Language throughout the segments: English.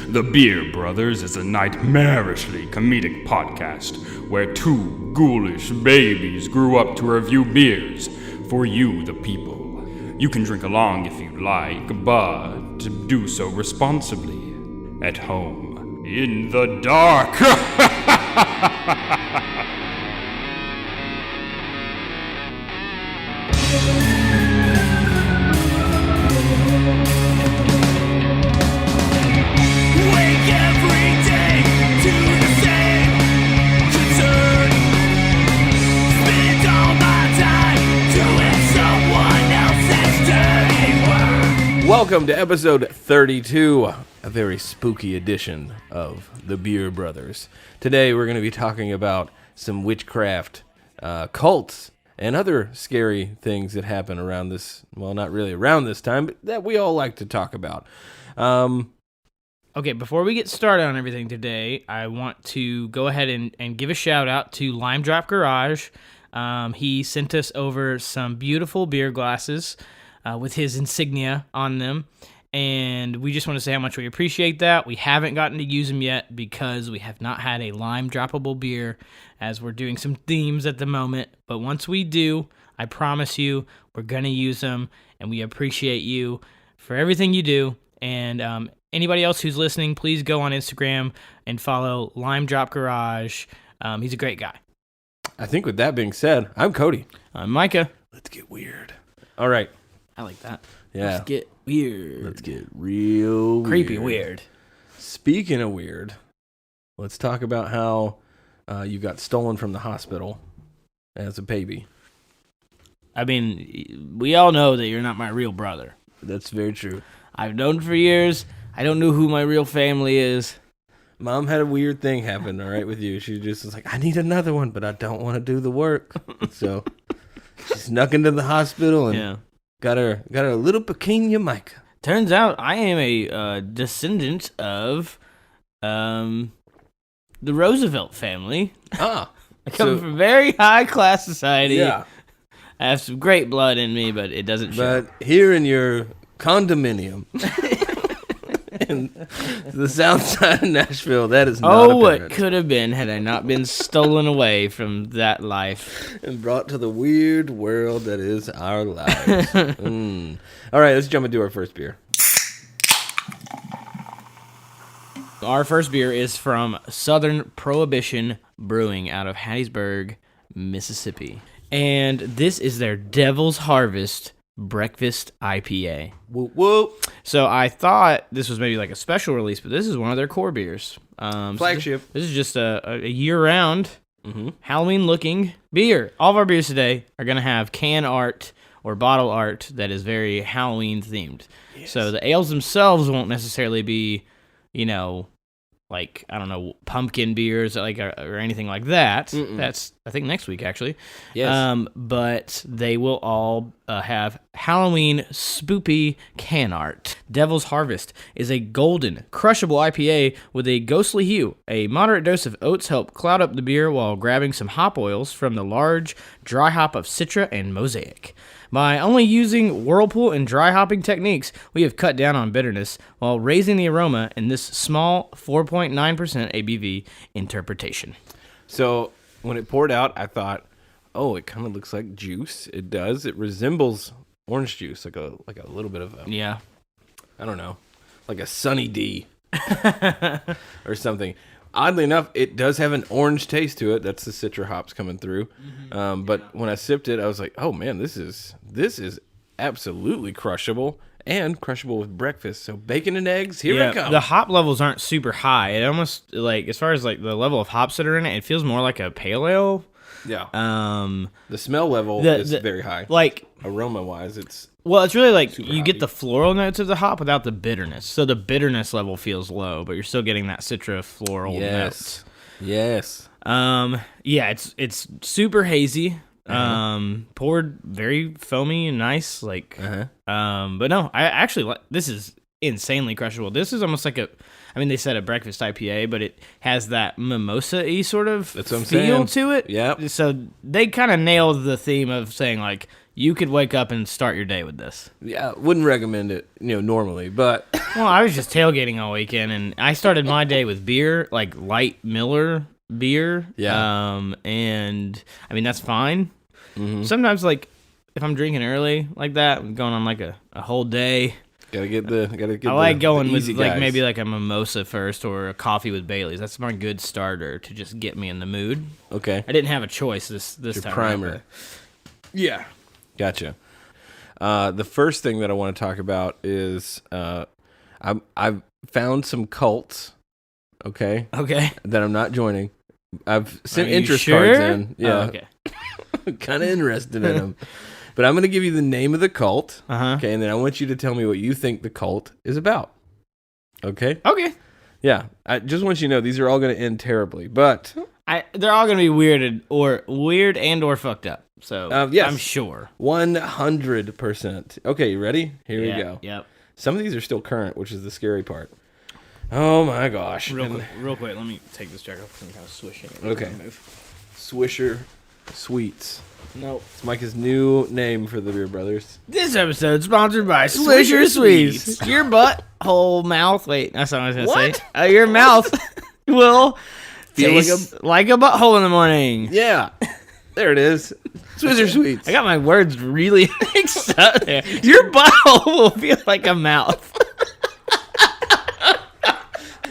The Beer Brothers is a nightmarishly comedic podcast where two ghoulish babies grew up to review beers for you, the people. You can drink along if you like, but do so responsibly. At home, in the dark. Welcome to episode 32, a very spooky edition of The Beer Brothers. Today we're going to be talking about some witchcraft, cults, and other scary things that happen around this, well, not really around this time, but that we all like to talk about. Okay, before we get started on everything today, I want to go ahead and give a shout out to Lime Drop Garage. He sent us over some beautiful beer glasses with his insignia on them, and we just want to say how much we appreciate that. We haven't gotten to use them yet because we have not had a lime droppable beer, as we're doing some themes at the moment, but once we do, I promise you, we're going to use them, and we appreciate you for everything you do. And anybody else who's listening, please go on Instagram and follow Lime Drop Garage. He's a great guy. I think with that being said, I'm Cody. I'm Micah. Let's get weird. All right. I like that. Yeah. Let's get weird. Let's get real weird. Creepy weird. Speaking of weird, let's talk about how you got stolen from the hospital as a baby. I mean, we all know that you're not my real brother. That's very true. I've known for years. I don't know who my real family is. Mom had a weird thing happen, all right, with you. She just was like, I need another one, but I don't want to do the work. So she snuck into the hospital and got her little pequeña Micah. Turns out I am a descendant of the Roosevelt family. Ah. I come from very high class society. Yeah. I have some great blood in me, but it doesn't show. But here in your condominium in the south side of Nashville, that is not apparent. What could have been had I not been stolen away from that life. And brought to the weird world that is our lives. All right, let's jump into our first beer. Our first beer is from Southern Prohibition Brewing out of Hattiesburg, Mississippi. And this is their Devil's Harvest Breakfast IPA. Whoop, whoop. So I thought this was maybe like a special release, but this is one of their core beers. Flagship. So this is just a year-round, Halloween-looking beer. All of our beers today are going to have can art or bottle art that is very Halloween-themed. Yes. So the ales themselves won't necessarily be, like, I don't know, pumpkin beers or anything like that. Mm-mm. That's, I think, next week, actually. Yes. But they will all have Halloween spoopy can art. Devil's Harvest is a golden, crushable IPA with a ghostly hue. A moderate dose of oats help cloud up the beer while grabbing some hop oils from the large dry hop of Citra and Mosaic. By only using whirlpool and dry hopping techniques, we have cut down on bitterness while raising the aroma in this small 4.9% ABV interpretation. So when it poured out, I thought, oh, it kind of looks like juice. It does. It resembles orange juice, like a little bit of a, I don't know, like a Sunny D or something. Oddly enough, it does have an orange taste to it. That's the Citra hops coming through. But when I sipped it, I was like, oh man, this is absolutely crushable and crushable with breakfast. So bacon and eggs, here it comes. The hop levels aren't super high. It almost, like, as far as like the level of hops that are in it, it feels more like a pale ale. Yeah. The smell level is very high. Like, aroma-wise, it's really like you hoppy. get the floral notes of the hop without the bitterness. So the bitterness level feels low, but you're still getting that Citra floral notes. Yes. It's super hazy. Poured very foamy and nice, like. But no, I actually like. This is insanely crushable. This is almost like they said a breakfast IPA, but it has that mimosa-y sort of feel to it. Yeah. So they kind of nailed the theme of saying, like, you could wake up and start your day with this. Yeah, wouldn't recommend it, normally, but Well, I was just tailgating all weekend, and I started my day with beer, like light Miller beer. Yeah. And I mean that's fine. Mm-hmm. Sometimes, like if I'm drinking early like that, I'm going on like a whole day. Gotta get I like going with easy like guys. maybe like a mimosa first or a coffee with Bailey's. That's my good starter to just get me in the mood. Okay. I didn't have a choice this Your time. primer. But yeah. Gotcha. The first thing that I want to talk about is I've found some cults, okay, that I'm not joining. I've sent interest cards in. Yeah. Oh, okay. I'm kind of interested in them. But I'm going to give you the name of the cult, okay, and then I want you to tell me what you think the cult is about. Okay? Okay. Yeah. I just want you to know these are all going to end terribly, but they're all going to be weird and or fucked up. So yes. I'm sure. 100%. Okay, you ready? Here we go. Yep. Some of these are still current, which is the scary part. Oh my gosh. Real quick, let me take this jacket off. I'm kind of swishing it. Okay. Swisher Sweets. Nope. It's Micah's new name for the Beer Brothers. This episode is sponsored by Swisher Sweets. Your butthole mouth. Wait, that's not what I was going to say. Your mouth will Feel taste like a butthole in the morning. Yeah. There it is. Swisher Sweets. I got my words really mixed up there. Your butthole will feel like a mouth.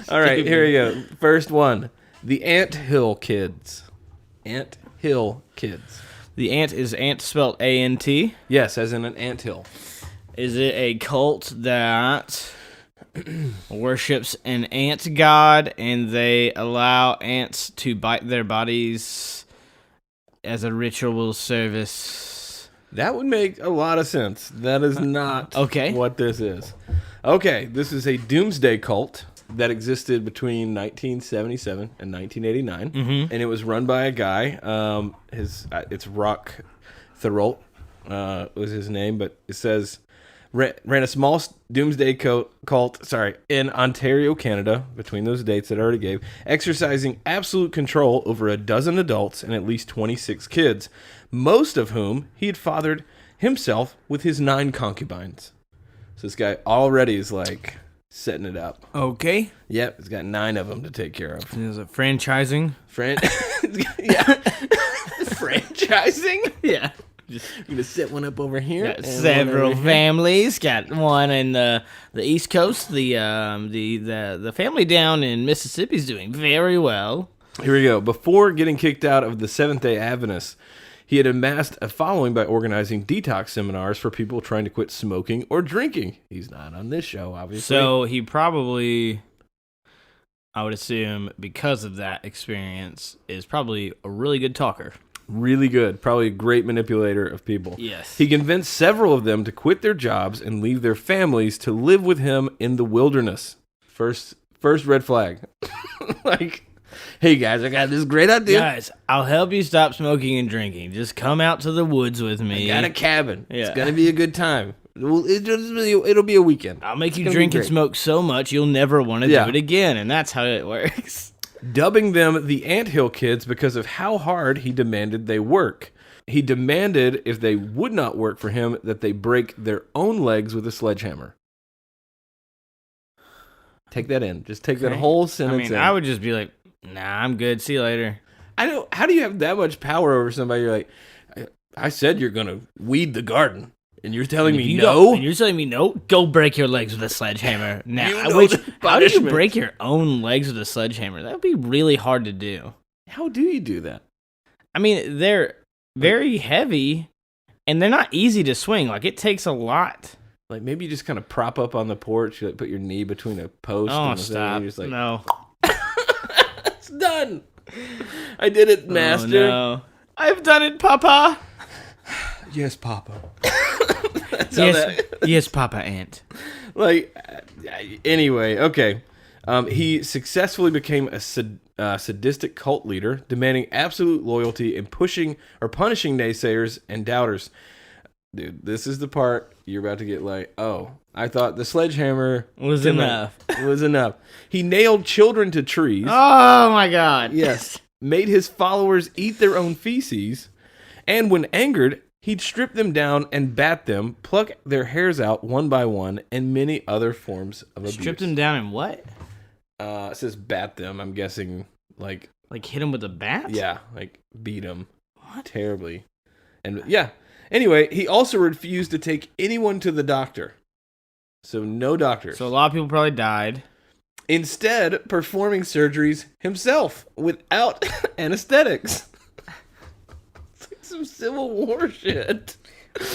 All right, here we go. First one. The Ant Hill Kids. Ant Hill Kids. The ant is ant spelled A-N-T. Yes, as in an ant hill. Is it a cult that worships an ant god and they allow ants to bite their bodies as a ritual service? That would make a lot of sense. That is not what this is. Okay, this is a doomsday cult that existed between 1977 and 1989, and it was run by a guy. It's Rock Thorold was his name, but it says ran a small doomsday cult. In Ontario, Canada, between those dates that I already gave, exercising absolute control over a dozen adults and at least 26 kids, most of whom he had fathered himself with his 9 concubines. So this guy already is like setting it up. Okay. Yep, he's got 9 of them to take care of. Is it franchising? Yeah. Franchising? Yeah. Just gonna set one up over here. Got several families. Got one in the East Coast. The family down in Mississippi's doing very well. Here we go. Before getting kicked out of the Seventh-day Adventists, he had amassed a following by organizing detox seminars for people trying to quit smoking or drinking. He's not on this show, obviously. So he probably, I would assume, because of that experience, is probably a really good talker. Really good. Probably a great manipulator of people. Yes. He convinced several of them to quit their jobs and leave their families to live with him in the wilderness. First red flag. Like, hey guys, I got this great idea. Guys, I'll help you stop smoking and drinking. Just come out to the woods with me. I got a cabin. Yeah. It's gonna be a good time. It'll be a weekend. I'll make you drink and smoke so much you'll never want to do it again, and that's how it works. Dubbing them the Anthill Kids because of how hard he demanded they work. He demanded, if they would not work for him, that they break their own legs with a sledgehammer. Take that in. Just take that whole sentence in. I would just be like, nah, I'm good. See you later. I know. How do you have that much power over somebody? You're like, I said you're going to weed the garden, and you're telling me no? And you're telling me no? Go break your legs with a sledgehammer. Now, how do you break your own legs with a sledgehammer? That would be really hard to do. How do you do that? I mean, they're very heavy, and they're not easy to swing. Like, it takes a lot. Like, maybe you just kind of prop up on the porch, you like put your knee between a post and the thing, and you're just like, no. It's done. I did it, master. Oh, no. I've done it, Papa. Yes, Papa. Yes, Papa Ant. Like, anyway, okay. He successfully became a sadistic cult leader, demanding absolute loyalty and punishing naysayers and doubters. Dude, this is the part you're about to get like, oh, I thought the sledgehammer was enough. Was enough. He nailed children to trees. Oh, my God. Yes. Made his followers eat their own feces. And when angered, He'd strip them down and bat them, pluck their hairs out one by one, and many other forms of abuse. Strip them down and what? It says bat them. I'm guessing like hit them with a bat? Yeah, like beat them. What? Terribly. And yeah. Anyway, he also refused to take anyone to the doctor. So no doctors. So a lot of people probably died. Instead, performing surgeries himself without anesthetics. It's like some Civil War shit.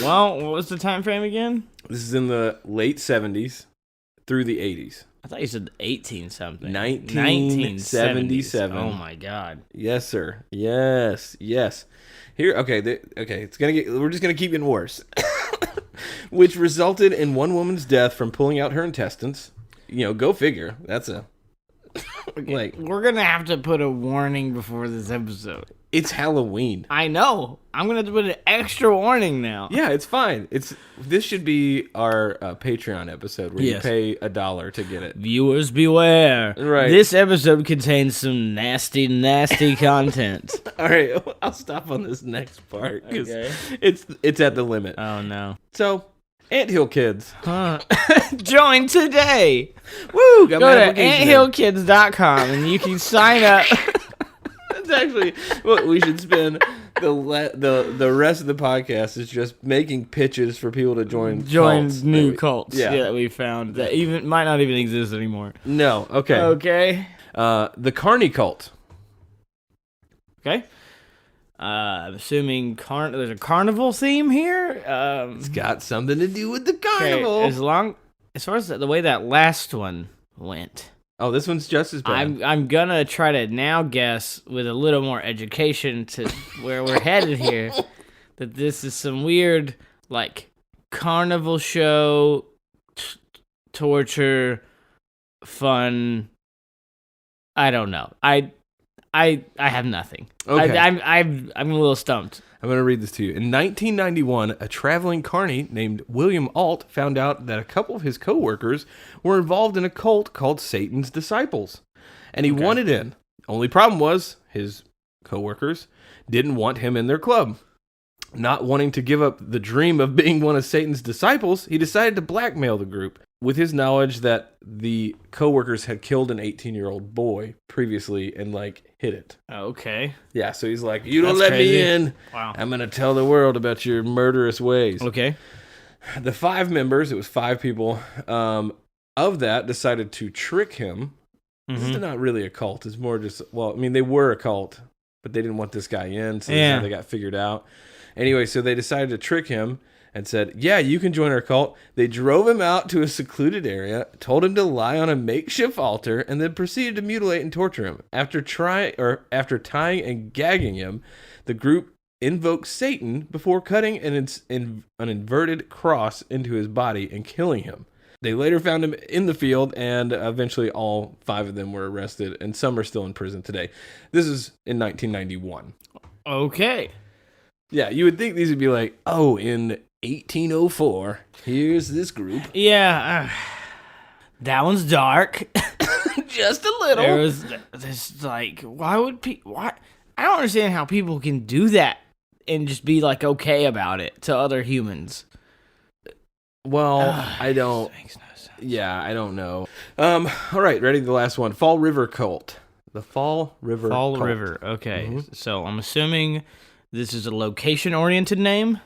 Well, what was the time frame again? This is in the late 70s through the 80s. I thought you said 18-something. 1977. Oh my God. Yes, sir. Yes. Here, okay. We're just gonna keep getting worse. Which resulted in one woman's death from pulling out her intestines. Go figure. That's a we're gonna have to put a warning before this episode. It's Halloween. I know. I'm gonna have to put an extra warning now. Yeah, it's fine. This should be our Patreon episode where you pay $1 to get it. Viewers beware. Right. This episode contains some nasty, nasty content. All right, I'll stop on this next part because Okay. it's at the limit. Oh no. So, Anthill Kids. Join today. Woo! Go to anthillkids.com and you can sign up. That's actually what we should spend the rest of the podcast is just making pitches for people to join cults new cults that we found that even might not even exist anymore. No, okay. Okay. The Carney cult. Okay. I'm assuming there's a carnival theme here. It's got something to do with the carnival. Okay, as far as the way that last one went. Oh, this one's just as bad. I'm gonna try to now guess with a little more education to where we're headed here that this is some weird like carnival show, torture, fun. I don't know. I have nothing. Okay. I'm a little stumped. I'm going to read this to you. In 1991, a traveling carny named William Alt found out that a couple of his co-workers were involved in a cult called Satan's Disciples. And he wanted in. Only problem was, his co-workers didn't want him in their club. Not wanting to give up the dream of being one of Satan's disciples, he decided to blackmail the group. With his knowledge that the co-workers had killed an 18-year-old boy previously and, hid it. Okay. Yeah, so he's like, you don't That's let crazy. me in. Wow. I'm going to tell the world about your murderous ways. Okay. The 5 members, it was 5 people, of that decided to trick him. This is not really a cult. It's more just, they were a cult, but they didn't want this guy in, so that's how they got figured out. Anyway, so they decided to trick him and said, yeah, you can join our cult. They drove him out to a secluded area, told him to lie on a makeshift altar, and then proceeded to mutilate and torture him. After tying and gagging him, the group invoked Satan before cutting an inverted cross into his body and killing him. They later found him in the field, and eventually all 5 of them were arrested, and some are still in prison today. This is in 1991. Okay. Yeah, you would think these would be like, in 1804, here's this group. Yeah, that one's dark. Just a little. There was this why would people? Why? I don't understand how people can do that and just be okay about it to other humans. Well, I don't. Makes no sense. Yeah, I don't know. All right, ready? The last one. Fall River Cult. The Fall River Fall Cult. River. Okay, so I'm assuming this is a location-oriented name.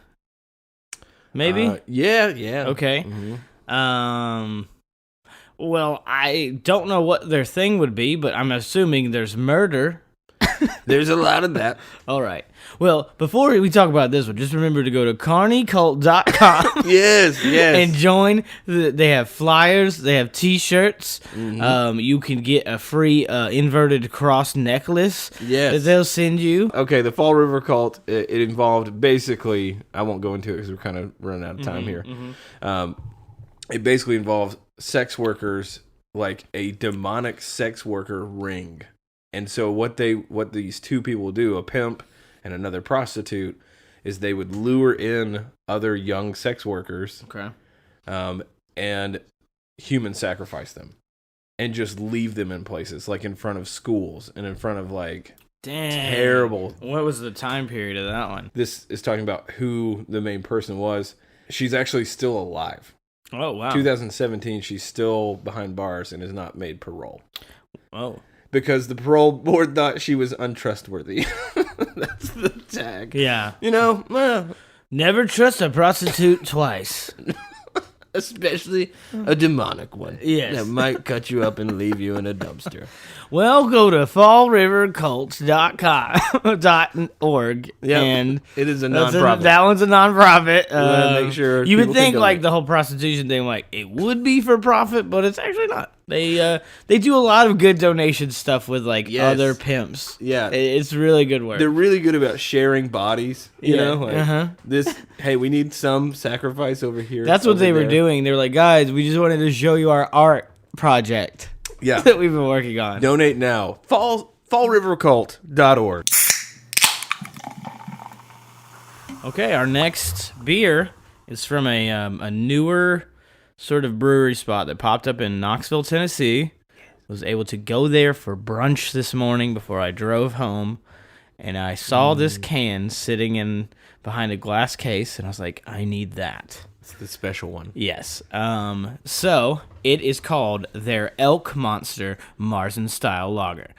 Maybe. Yeah. Okay. Well, I don't know what their thing would be, but I'm assuming there's murder. There's a lot of that. All right. Well, before we talk about this one, just remember to go to carneycult.com. Yes. And join. They have flyers. They have T-shirts. You can get a free inverted cross necklace. Yes. That they'll send you. Okay, the Fall River Cult, it involved basically, I won't go into it because we're kind of running out of time here. It basically involves sex workers, like a demonic sex worker ring. And so what these 2 people do, a pimp and another prostitute, is they would lure in other young sex workers, and human sacrifice them, and just leave them in places like in front of schools and in front of Damn. Terrible. What was the time period of that one? This is talking about who the main person was. She's actually still alive. Oh, wow. 2017, she's still behind bars and has not made parole. Oh. Because the parole board thought she was untrustworthy. That's the tag. Yeah. You know, Never trust a prostitute twice. especially a demonic one. Yes. That might cut you up and leave you in a dumpster. Well, go to fallrivercults.org. Yeah, and it is a nonprofit. That one's a nonprofit. You want to make sure you would people can think like donate. the whole prostitution thing, like it would be for profit, but it's actually not. They do a lot of good donation stuff with like other pimps. Yeah. It's really good work. They're really good about sharing bodies. You Yeah. know, like Uh-huh. this. Hey, we need some sacrifice over here. That's what over they were there. doing. They were like, guys, we just wanted to show you our art project Yeah. that we've been working on. Donate now. Fallrivercult.org. Okay, our next beer is from a newer sort of brewery spot that popped up in Knoxville, Tennessee. Was able to go there for brunch this morning before I drove home, and I saw this can sitting behind a glass case, and I was like, I need that. It's the special one. Yes. So it is called their Elk Monster Marzen Style Lager.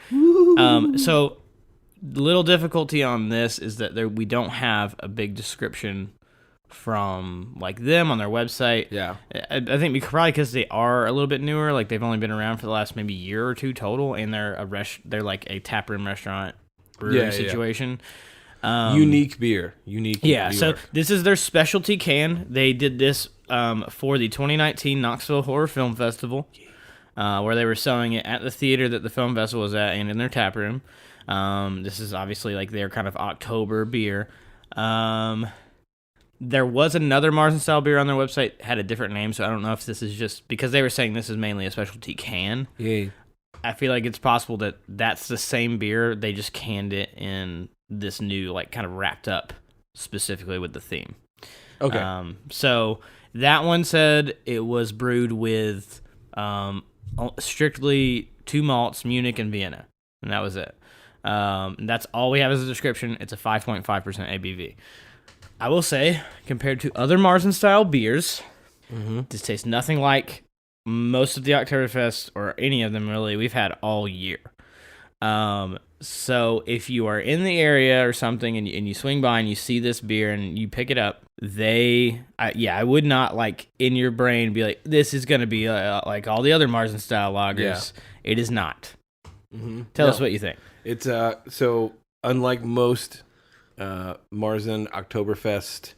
So little difficulty on this is that we don't have a big description from like them on their website. Yeah. I think probably because they are a little bit newer. Like they've only been around for the last maybe year or two total, and they're they're like a taproom restaurant brewery situation. Unique beer. Unique Yeah, beer. so this is their specialty can. They did this for the 2019 Knoxville Horror Film Festival, where they were selling it at the theater that the film festival was at and in their tap room. This is obviously like their kind of October beer. There was another Marzen style beer on their website, had a different name, so I don't know if this is just because they were saying this is mainly a specialty can. Yeah. I feel like it's possible that that's the same beer. They just canned it in this new, like, kind of wrapped up specifically with the theme. Okay. So that one said it was brewed with strictly 2 malts, Munich and Vienna, and that was it. That's all we have as a description. It's a 5.5% ABV. I will say, compared to other Marzen-style beers, this tastes nothing like most of the Oktoberfest, or any of them really, we've had all year. So if you are in the area or something and you swing by and you see this beer and you pick it up, I would not like in your brain be like, this is going to be like all the other Marzen style lagers. Yeah. It is not. Tell us what you think. It's so unlike most Marzen Oktoberfest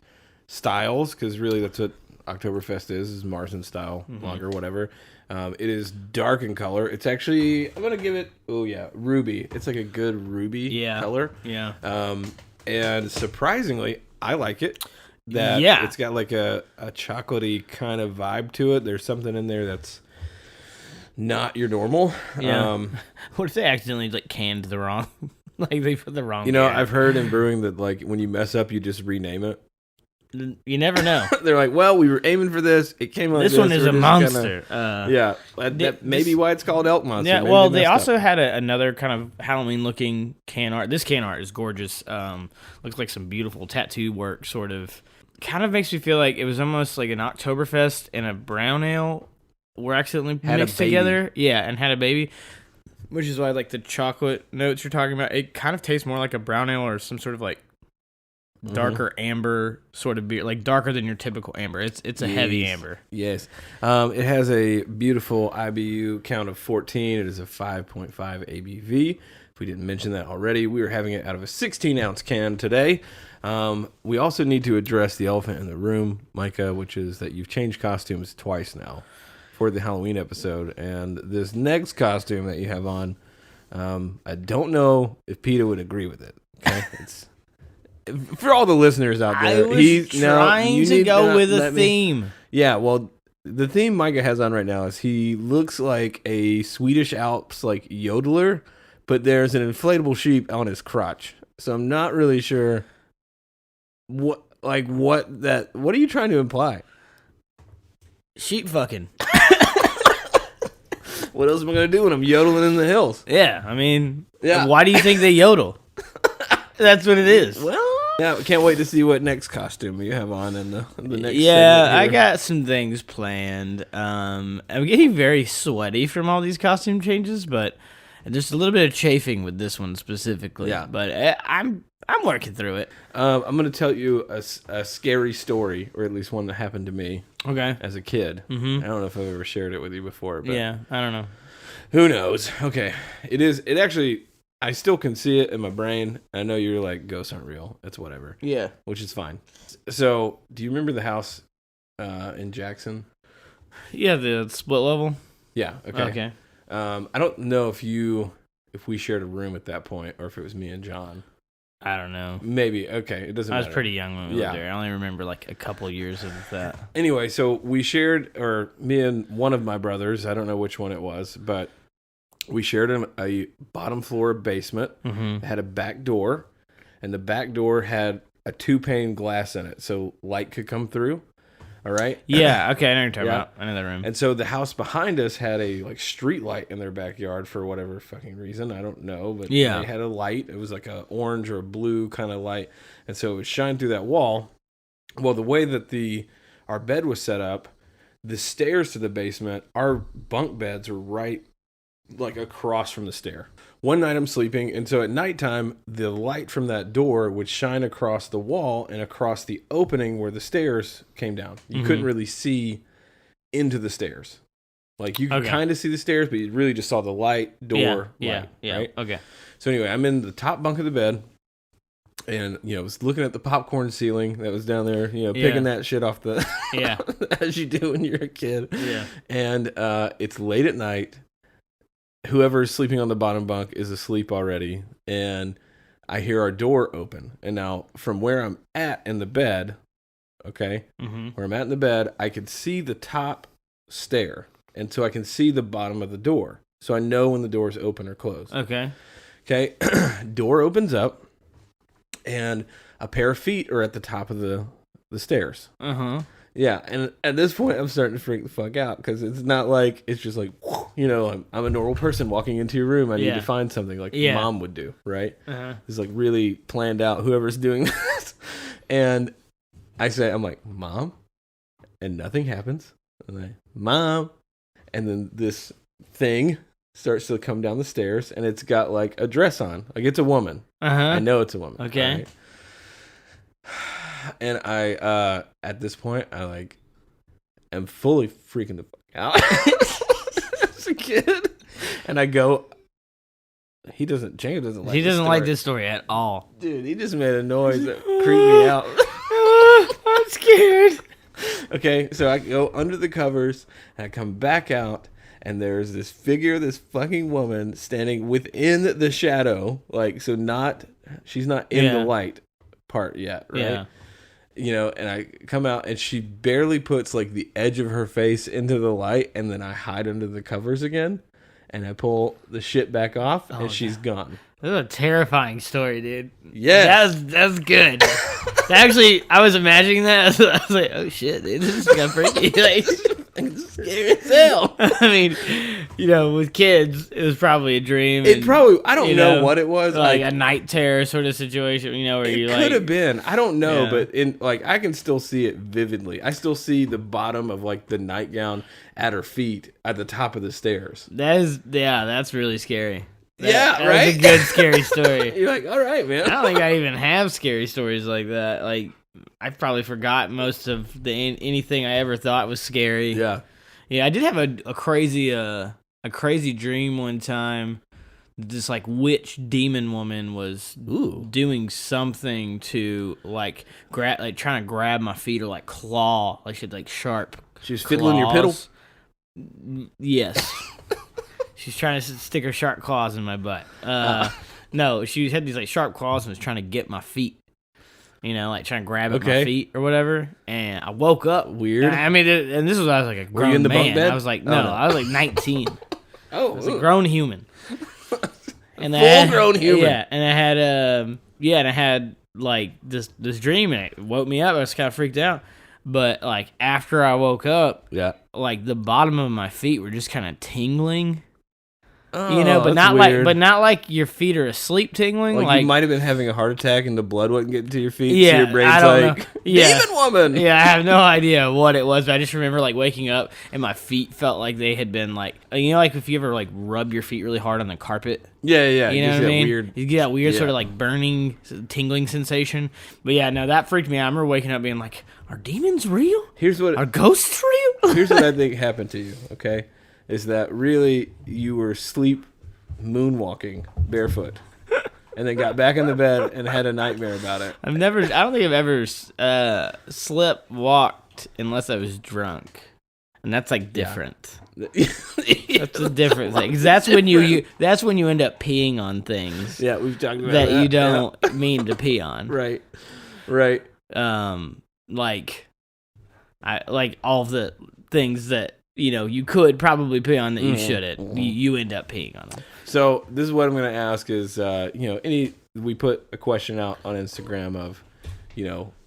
styles, because really that's what Oktoberfest is Marzen style lager, whatever. It is dark in color. It's actually, I'm gonna give it, ruby. It's like a good ruby color. Yeah. And surprisingly, I like it. It's got like a chocolatey kind of vibe to it. There's something in there that's not your normal. Yeah. What if they accidentally like canned the wrong? Like they put the wrong. You know, beer. I've heard in brewing that like when you mess up, you just rename it. You never know. They're like, well, we were aiming for this. It came out. This one is a monster. That may be why it's called Elk Monster. Yeah. Maybe Well, they messed also up. had another kind of Halloween-looking can art. This can art is gorgeous. Looks like some beautiful tattoo work. Sort of, kind of makes me feel like it was almost like an Oktoberfest and a brown ale were accidentally mixed together. Yeah, and had a baby. Which is why, like, the chocolate notes you're talking about, it kind of tastes more like a brown ale or some sort of, like, darker amber sort of beer. Like, darker than your typical amber. It's a heavy amber. Yes. It has a beautiful IBU count of 14. It is a 5.5 ABV. If we didn't mention that already, we are having it out of a 16-ounce can today. We also need to address the elephant in the room, Micah, which is that you've changed costumes twice now for the Halloween episode, and this next costume that you have on, I don't know if Peter would agree with it. Okay, it's for all the listeners out there. I was trying to go with a theme. Yeah, well, the theme Micah has on right now is he looks like a Swedish Alps like yodeler, but there's an inflatable sheep on his crotch. So I'm not really sure what are you trying to imply? Sheep fucking. What else am I gonna do when I'm yodeling in the hills? Yeah, I mean, Yeah. why do you think they yodel? That's what it is. Well, yeah, can't wait to see what next costume you have on in the next. Yeah, segment I here. got some things planned. I'm getting very sweaty from all these costume changes, but there's a little bit of chafing with this one specifically. Yeah. But I'm working through it. I'm gonna tell you a scary story, or at least one that happened to me Okay. as a kid. Mhm. I don't know if I've ever shared it with you before, but Yeah, I don't know. who knows? Okay, it actually. I still can see it in my brain. I know you're like, ghosts aren't real. It's whatever. Yeah. Which is fine. So, do you remember the house in Jackson? Yeah, the split level. Yeah. Okay. I don't know if we shared a room at that point or if it was me and John. I don't know. Maybe. Okay. It doesn't I matter. was pretty young when we Yeah. lived there. I only remember like a couple years of that. Anyway, so we shared, or me and one of my brothers, I don't know which one it was, but we shared a bottom floor basement. Mm-hmm. It had a back door, and the back door had a 2-pane glass in it, so light could come through. All right? Yeah, okay, I know what you're talking Yeah. about. I know that room. And so the house behind us had a like street light in their backyard for whatever fucking reason. I don't know, but Yeah. they had a light. It was like a orange or a blue kind of light. And so it would shine through that wall. Well, the way that our bed was set up, the stairs to the basement, our bunk beds are right like across from the stair. One night I'm sleeping, and so at nighttime, the light from that door would shine across the wall and across the opening where the stairs came down. You couldn't really see into the stairs. Like, you could kind of see the stairs, but you really just saw the light, door, light, right? Okay. So anyway, I'm in the top bunk of the bed, and, was looking at the popcorn ceiling that was down there, picking that shit off the... Yeah. as you do when you're a kid. Yeah. And it's late at night. Whoever is sleeping on the bottom bunk is asleep already, and I hear our door open. And now, from where I'm at in the bed, where I'm at in the bed, I could see the top stair, and so I can see the bottom of the door. So I know when the door is open or closed. Okay. Door opens up, and a pair of feet are at the top of the stairs. Uh-huh. Yeah, and at this point, I'm starting to freak the fuck out because it's not like, it's just like, I'm a normal person walking into your room. I need to find something like mom would do, right? Uh-huh. It's like really planned out, whoever's doing this. And I'm like, Mom? And nothing happens. And I, Mom? And then this thing starts to come down the stairs, and it's got like a dress on. Like, it's a woman. Uh-huh. I know it's a woman. Okay. Right? And I, at this point, I like am fully freaking the fuck out as a kid. And I go, Jacob doesn't like He doesn't this like story. this story at all. Dude, he just made a noise that creeped me out. I'm scared. Okay, so I go under the covers, and I come back out, and there's this figure, this fucking woman standing within the shadow. Like, so she's not in the light part yet, right? Yeah. And I come out, and she barely puts like the edge of her face into the light, and then I hide under the covers again, and I pull the shit back off, and she's gone. This is a terrifying story, dude. Yeah, that's good. Actually, I was imagining that. I was like, oh shit, dude, this is kind of freaky. Like, it's scary as hell. I mean, with kids, it was probably a dream. It probably, I don't know what it was. Like a night terror sort of situation, where you like. It could have been. I don't know, but I can still see it vividly. I still see the bottom of like the nightgown at her feet at the top of the stairs. That's really scary. Right? That's a good scary story. You're like, all right, man. I don't think I even have scary stories like that. Like, I probably forgot most of anything I ever thought was scary. Yeah. Yeah, I did have a crazy dream one time. This like witch demon woman was doing something to like trying to grab my feet or like claw. Like she had like sharp. She was fiddling your piddle? Yes. She's trying to stick her sharp claws in my butt. No, she had these like sharp claws and was trying to get my feet. Like trying to grab at my feet or whatever. And I woke up. Weird. I mean, and this was I was like a grown Were you in the man. bunk bed? I was like, no, I was like 19. I was a Oh, grown human. And full-grown human. Yeah, and I had like this dream, and it woke me up. I was kind of freaked out. But like after I woke up, Yeah. like the bottom of my feet were just kind of tingling. Oh, You know, but that's not weird. not like your feet are asleep tingling. Like you might have been having a heart attack and the blood wasn't getting to your feet. Yeah, so your brain's I don't like, know. Yeah. demon woman. Yeah, I have no idea what it was, but I just remember like waking up and my feet felt like they had been like, you know, like if you ever like rub your feet really hard on the carpet. Yeah, yeah. You know just what I that mean? Weird. You get that weird Yeah. sort of like burning, tingling sensation. But yeah, no, that freaked me out. I remember waking up being like, are demons real? Here's what Are ghosts real? here's what I think happened to you. Okay, is that really you were sleep moonwalking barefoot, and then got back in the bed and had a nightmare about it. I don't think I've ever slept walked unless I was drunk. And that's like different. That's a different thing. 'Cause that's when that's when you end up peeing on things Yeah, we've talked about that that. you don't mean to pee on. Right. Like all of the things that you could probably pee on that you shouldn't. You end up peeing on them. So this is what I'm going to ask is, we put a question out on Instagram of,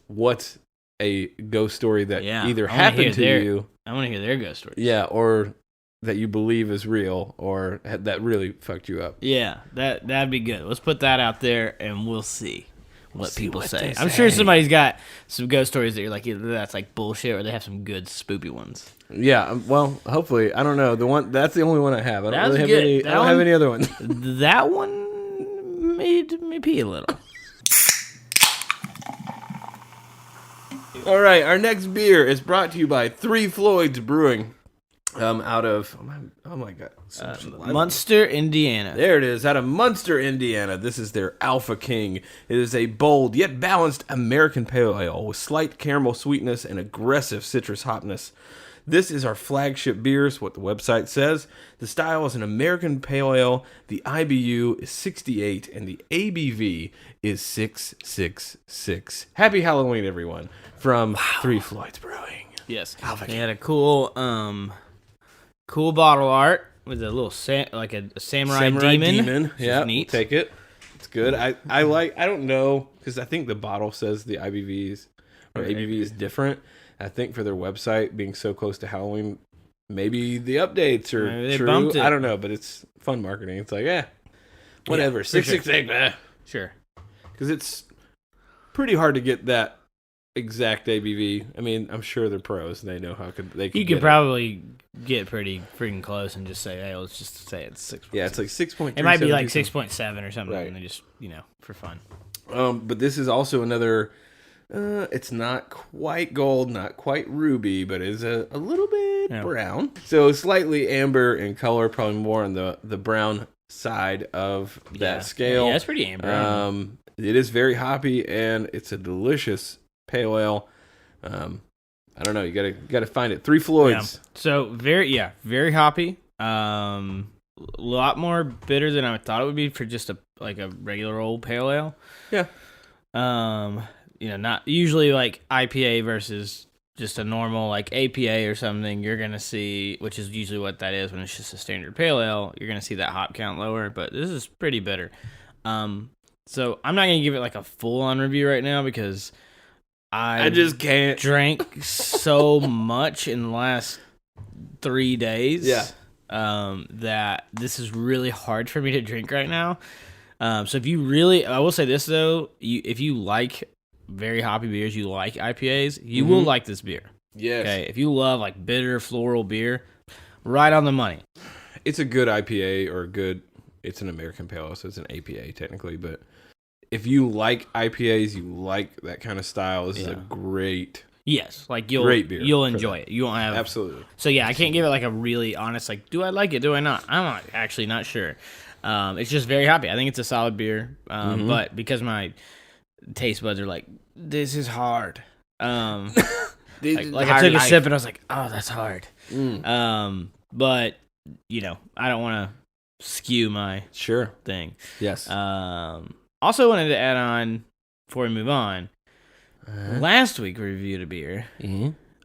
what's a ghost story that either happened to you. I want to hear their ghost stories. Yeah, or that you believe is real, or that really fucked you up. Yeah, that'd be good. Let's put that out there, and we'll see what people say. I'm sure somebody's got some ghost stories that you're like, either that's like bullshit, or they have some good spoopy ones. Yeah, well, hopefully, I don't know. That's the only one I have. I don't really have good. any. I don't have any other ones. That one made me pee a little. All right, our next beer is brought to you by Three Floyds Brewing, out of oh my god, Munster, Indiana. There it is, out of Munster, Indiana. This is their Alpha King. It is a bold yet balanced American pale ale with slight caramel sweetness and aggressive citrus hopness. This is our flagship beer, is what the website says. The style is an American pale ale. The IBU is 68, and the ABV is 666. Happy Halloween, everyone, from Three Floyds Brewing. Yes, they had a cool bottle art with a little a samurai demon. Yeah, neat. Take it. It's good. I don't know, because I think the bottle says the IBV or ABV is different. I think for their website being so close to Halloween, maybe the updates are maybe they true. bumped it. I don't know, but it's fun marketing. It's like, whatever. Yeah, 668, Sure. because it's pretty hard to get that exact ABV. I mean, I'm sure they're pros. They know how they could. You could probably get pretty freaking close and just say, hey, let's just say it's 6. Yeah, it's like 6.3. It might be like 6.7 or something, Right. and they just for fun. But this is also another. It's not quite gold, not quite ruby, but is a little bit brown. So slightly amber in color, probably more on the brown side of that scale. Yeah, it's pretty amber. It is very hoppy, and it's a delicious pale ale. I don't know. You gotta find it. Three Floyds. Yeah. So very hoppy. A lot more bitter than I thought it would be for just a regular old pale ale. Yeah. Not usually like IPA versus just a normal like APA or something. You're gonna see, which is usually what that is when it's just a standard pale ale. You're gonna see that hop count lower, but this is pretty bitter. So I'm not gonna give it like a full on review right now because I just can't. Drank so much in the last 3 days. Yeah. That this is really hard for me to drink right now. So if you really, I will say this though, if you like very hoppy beers, you like IPAs, you will like this beer. Yes. Okay. If you love like bitter floral beer, right on the money. It's a good IPA or it's an American pale ale, so it's an APA technically, but if you like IPAs, you like that kind of style, this is a great great beer. You'll enjoy it. You won't have absolutely. So yeah, I can't give it like a really honest like, do I like it? Do I not? I'm actually not sure. It's just very hoppy. I think it's a solid beer. But because my taste buds are like, this is hard. I took a sip and I was like, oh, that's hard. But I don't want to skew my thing. Yes. Also wanted to add on before we move on. Last week we reviewed a beer.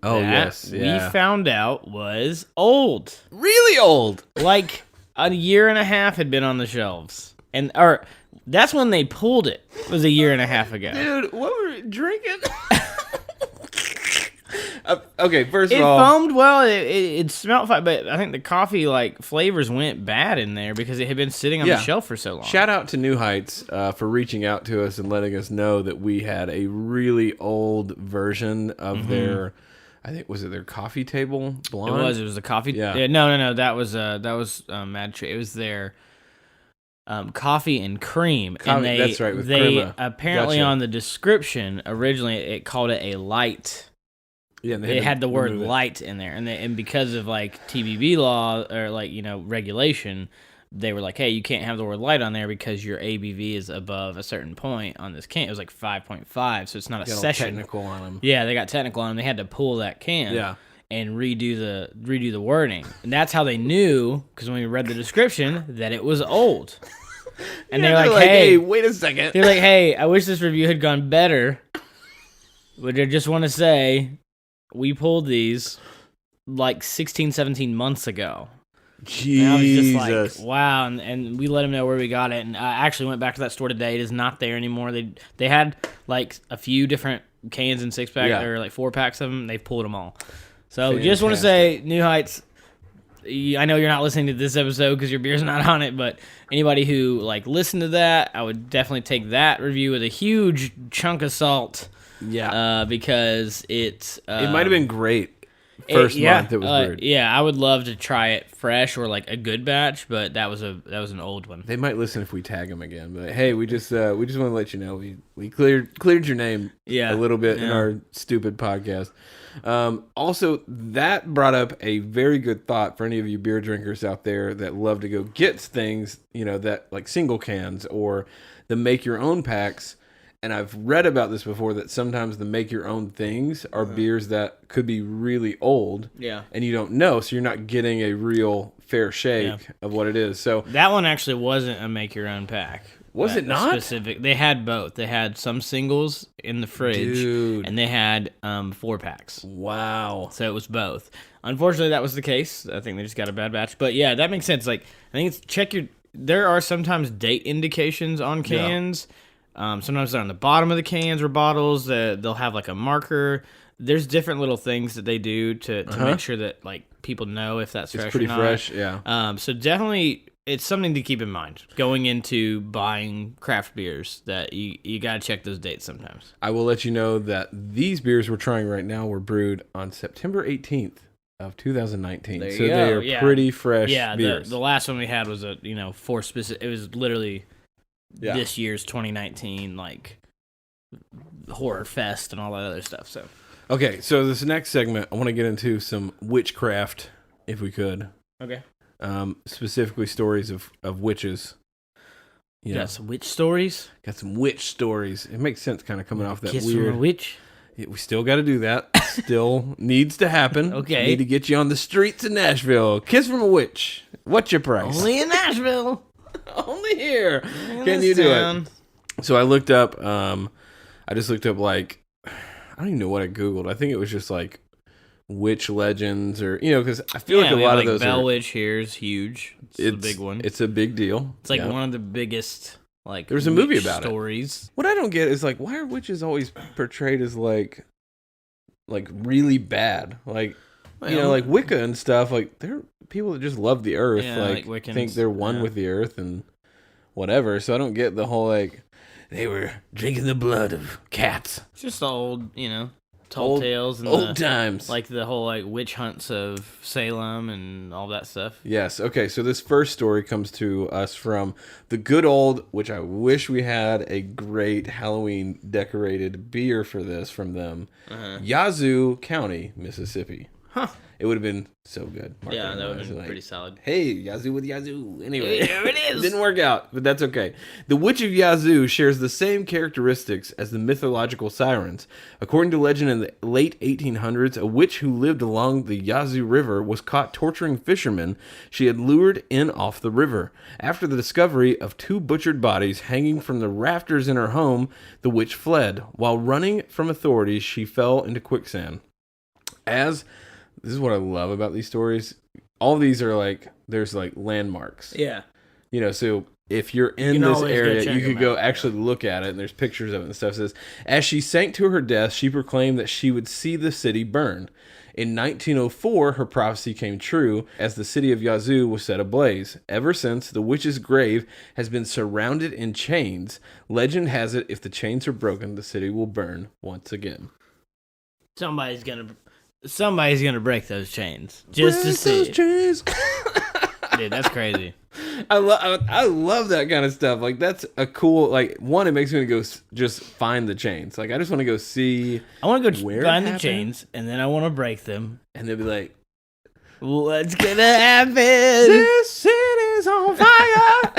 Oh yes, we found out was old, really old. Like a year and a half had been on the shelves, or that's when they pulled it. Was a year and a half ago. Dude, what were we drinking? Okay, first It of all, foamed well. It smelled fine, but I think the coffee like flavors went bad in there because it had been sitting on the shelf for so long. shout out to New Heights for reaching out to us and letting us know that we had a really old version of their. I think was it their coffee table blonde? It was the coffee. Yeah. No. That was Mad Tree. It was their coffee and cream. And that's right. With they crema. apparently Gotcha. on the description originally it called it a light. Yeah, and It had the word remove it. light in there, and because of like TBB law or like regulation, they were like, hey, you can't have the word light on there because your ABV is above a certain point on this can. It was like 5.5, so it's not a Got all session. technical on them. Yeah, they got technical on them. They had to pull that can. Yeah. And redo the wording, and that's how they knew because when we read the description that it was old. And Yeah, they're like, hey, wait a second. they're like, hey, I wish this review had gone better. But I just want to say, we pulled these like 16, 17 months ago. Jesus. And I was just like, wow. And we let them know where we got it. And I actually went back to that store today. It is not there anymore. They had like a few different cans and 6-pack or like 4-packs of them. They've pulled them all. So just want to say, New Heights, I know you're not listening to this episode because your beer's not on it, but anybody who like listened to that, I would definitely take that review with a huge chunk of salt. Yeah. Because it might have been great. First month it was weird. Yeah, I would love to try it fresh or like a good batch, but that was an old one. They might listen if we tag them again. But hey, we just want to let you know we cleared your name a little bit in our stupid podcast. Also, that brought up a very good thought for any of you beer drinkers out there that love to go get things, that like single cans or the make your own packs. And I've read about this before that sometimes the make your own things are beers that could be really old. Yeah. And you don't know, so you're not getting a real fair shake of what it is. So that one actually wasn't a make your own pack. Was it not? Specific. They had both. They had some singles in the fridge, and they had 4-packs. Wow. So it was both. Unfortunately, that was the case. I think they just got a bad batch. But yeah, that makes sense. Like I think it's there are sometimes date indications on cans. Yeah. Sometimes they're on the bottom of the cans or bottles. They'll have like a marker. There's different little things that they do to make sure that like people know if that's fresh. It's pretty or not. Fresh, yeah. So definitely, it's something to keep in mind going into buying craft beers. That you gotta check those dates sometimes. I will let you know that these beers we're trying right now were brewed on September 18th of 2019. So they are pretty fresh. Yeah, beers. the last one we had was for specific. It was literally. Yeah. This year's 2019 like horror fest and all that other stuff. So okay, so this next segment I want to get into some witchcraft if we could. Okay. Specifically stories of witches. Got some witch stories? Got some witch stories. It makes sense kind of coming off that Kiss weird from a witch? Yeah, we still got to do that. Still needs to happen. Okay. Need to get you on the streets of Nashville. Kiss from a witch. What's your price? Only in Nashville. Only here can you do it. So I looked up I just looked up like I don't even know what I googled. I think it was just like witch legends or because I feel like a lot of those Bell Witch here is huge. It's a big one. It's a big deal. It's like one of the biggest like there's a movie about stories. What I don't get is like why are witches always portrayed as like really bad? Like like Wicca and stuff, like they're people that just love the earth, like think they're one with the earth and whatever. So I don't get the whole like they were drinking the blood of cats. It's just the old, tall tales and old times, like the whole like witch hunts of Salem and all that stuff. Yes. Okay. So this first story comes to us from the good old, which I wish we had a great Halloween decorated beer for this from them, Yazoo County, Mississippi. Huh. It would have been so good. Yeah, that would have been pretty solid. Hey, Yazoo with Yazoo. Anyway, there it is. Didn't work out, but that's okay. The Witch of Yazoo shares the same characteristics as the mythological sirens. According to legend, in the late 1800s, a witch who lived along the Yazoo River was caught torturing fishermen she had lured in off the river. After the discovery of 2 butchered bodies hanging from the rafters in her home, the witch fled. While running from authorities, she fell into quicksand. This is what I love about these stories. All of these are like, there's like landmarks. Yeah. So if you're in can this always go area, check you could them go out. actually look at it, and there's pictures of it and stuff. It says, as she sank to her death, she proclaimed that she would see the city burn. In 1904, her prophecy came true as the city of Yazoo was set ablaze. Ever since, the witch's grave has been surrounded in chains. Legend has it, if the chains are broken, the city will burn once again. Somebody's gonna break those chains just to see. Those chains. Dude, that's crazy. I love that kind of stuff. Like, that's a cool, like, one, it makes me go just find the chains. Like, I just want to go see. I want to go where find it the happened. chains, and then I want to break them. And they'll be like, What's gonna happen? this city's on fire.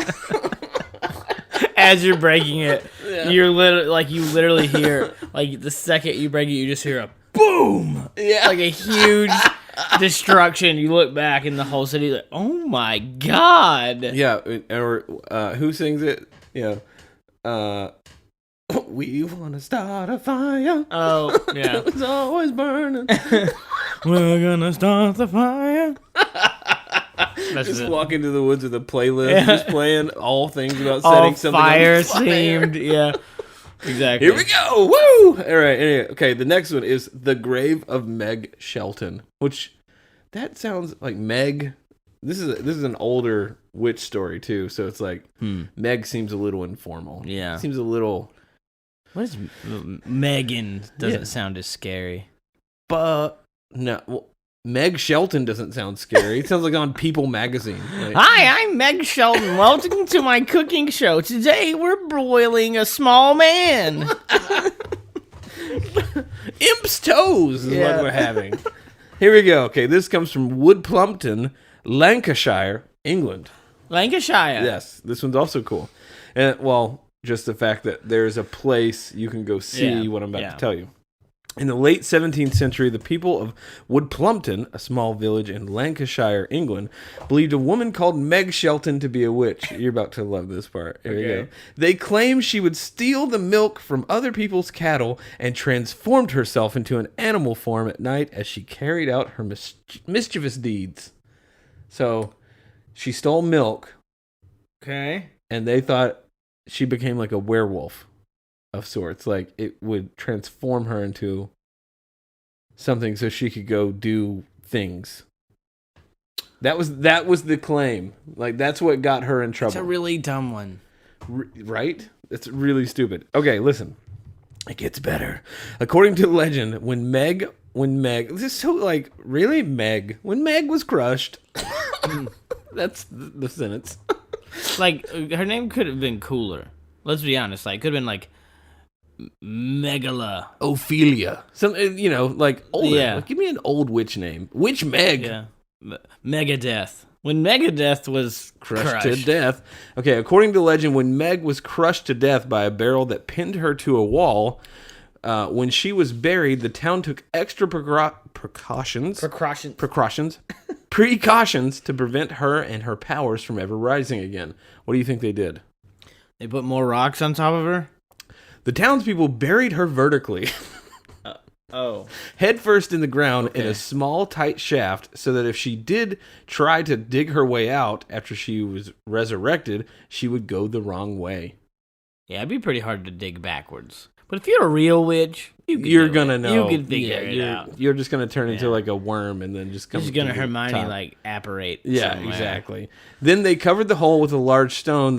As you're breaking it, Yeah. you literally hear, like, the second you break it, you just hear a boom. Yeah. Like a huge destruction. You look back, and the whole city, like, oh my god. Yeah, or who sings it? Yeah. We want to start a fire. Oh, yeah. It's always burning. We're gonna start the fire. That's Just it. walk into the woods with a playlist, Yeah. just playing all things about All setting something fire on fire. themed. Yeah, exactly. Here we go. Woo! All right. Anyway, okay, the next one is The Grave of Meg Shelton, which that sounds like Meg. This is an older witch story too, so it's like Meg seems a little informal. Yeah. Seems a little. What is Megan? Doesn't Yeah. sound as scary. But no, well, Meg Shelton doesn't sound scary. It sounds like on People magazine. Like, Hi, I'm Meg Shelton. Welcome to my cooking show. Today we're broiling a small man. Imp's toes is Yeah. what we're having. Here we go. Okay, this comes from Woodplumpton, Lancashire, England. Lancashire. Yes, this one's also cool. And well, just the fact that there's a place you can go see Yeah, what I'm about yeah. to tell you. In the late 17th century, the people of Woodplumpton, a small village in Lancashire, England, believed a woman called Meg Shelton to be a witch. You're about to love this part. Here we go. They claimed she would steal the milk from other people's cattle and transformed herself into an animal form at night as she carried out her mischievous deeds. So she stole milk, Okay. and they thought she became like a werewolf of sorts. Like, it would transform her into something so she could go do things. That was the claim. Like, that's what got her in trouble. It's a really dumb one. Right? It's really stupid. Okay, listen. It gets better. According to legend, when Meg, this is so like, really, Meg, when Meg was crushed. That's the sentence. Like, her name could have been cooler. Let's be honest. Like, could have been like Megala. Ophelia. Some, like older. Yeah. Like, give me an old witch name. Witch Meg. Yeah. Megadeth. When Megadeth was crushed To death. Okay, according to legend, when Meg was crushed to death by a barrel that pinned her to a wall, when she was buried, the town took extra precautions to prevent her and her powers from ever rising again. What do you think they did? They put more rocks on top of her? The townspeople buried her vertically, Oh. head first in the ground in Okay. a small, tight shaft, so that if she did try to dig her way out after she was resurrected, she would go the wrong way. Yeah, it'd be pretty hard to dig backwards. But if you're a real witch, You're gonna know. You can figure it you're, out. You're just gonna turn into Yeah. like a worm and then just come. This is gonna to the Hermione top. like apparate. Yeah, somewhere. exactly. Then they covered the hole with a large stone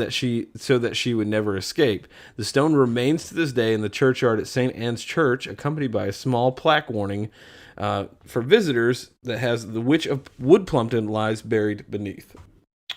so that she would never escape. The stone remains to this day in the churchyard at St. Anne's Church, accompanied by a small plaque warning for visitors that has the Witch of Woodplumpton lies buried beneath.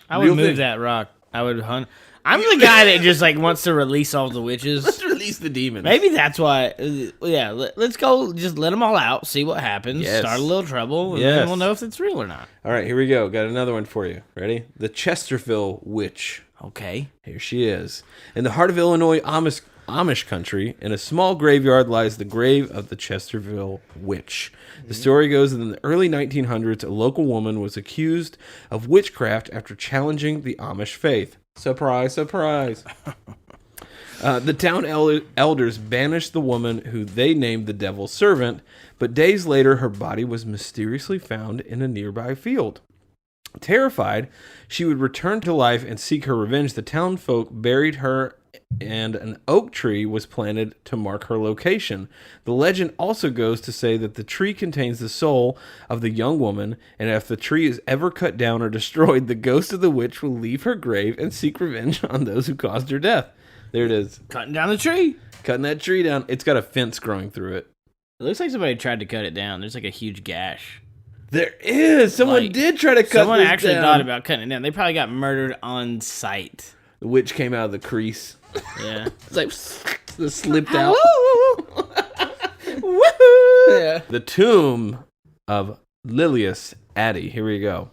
I would Real move thing. that rock. I would hunt. I'm the guy that just like wants to release all the witches. Let's release the demons. Maybe that's why. Yeah, let's go. Just let them all out. See what happens. Yes. Start a little trouble, and Yes. then we'll know if it's real or not. All right, here we go. Got another one for you. Ready? The Chesterfill Witch. Okay. Here she is. In the heart of Illinois Amish country, in a small graveyard lies the grave of the Chesterfill Witch. The story goes that in the early 1900s, a local woman was accused of witchcraft after challenging the Amish faith. Surprise, surprise. The town elders banished the woman, who they named the devil's servant, but days later her body was mysteriously found in a nearby field. Terrified, she would return to life and seek her revenge. The townfolk buried her, and an oak tree was planted to mark her location. The legend also goes to say that the tree contains the soul of the young woman, and if the tree is ever cut down or destroyed, the ghost of the witch will leave her grave and seek revenge on those who caused her death. There it is. Cutting down the tree. Cutting that tree down. It's got a fence growing through it. It looks like somebody tried to cut it down. There's like a huge gash. There is. Someone did try to cut it down. Someone actually thought about cutting it down. They probably got murdered on sight. The witch came out of the crease. Yeah. It's like it slipped out. Woohoo! Yeah. The tomb of Lilius Addy. Here we go.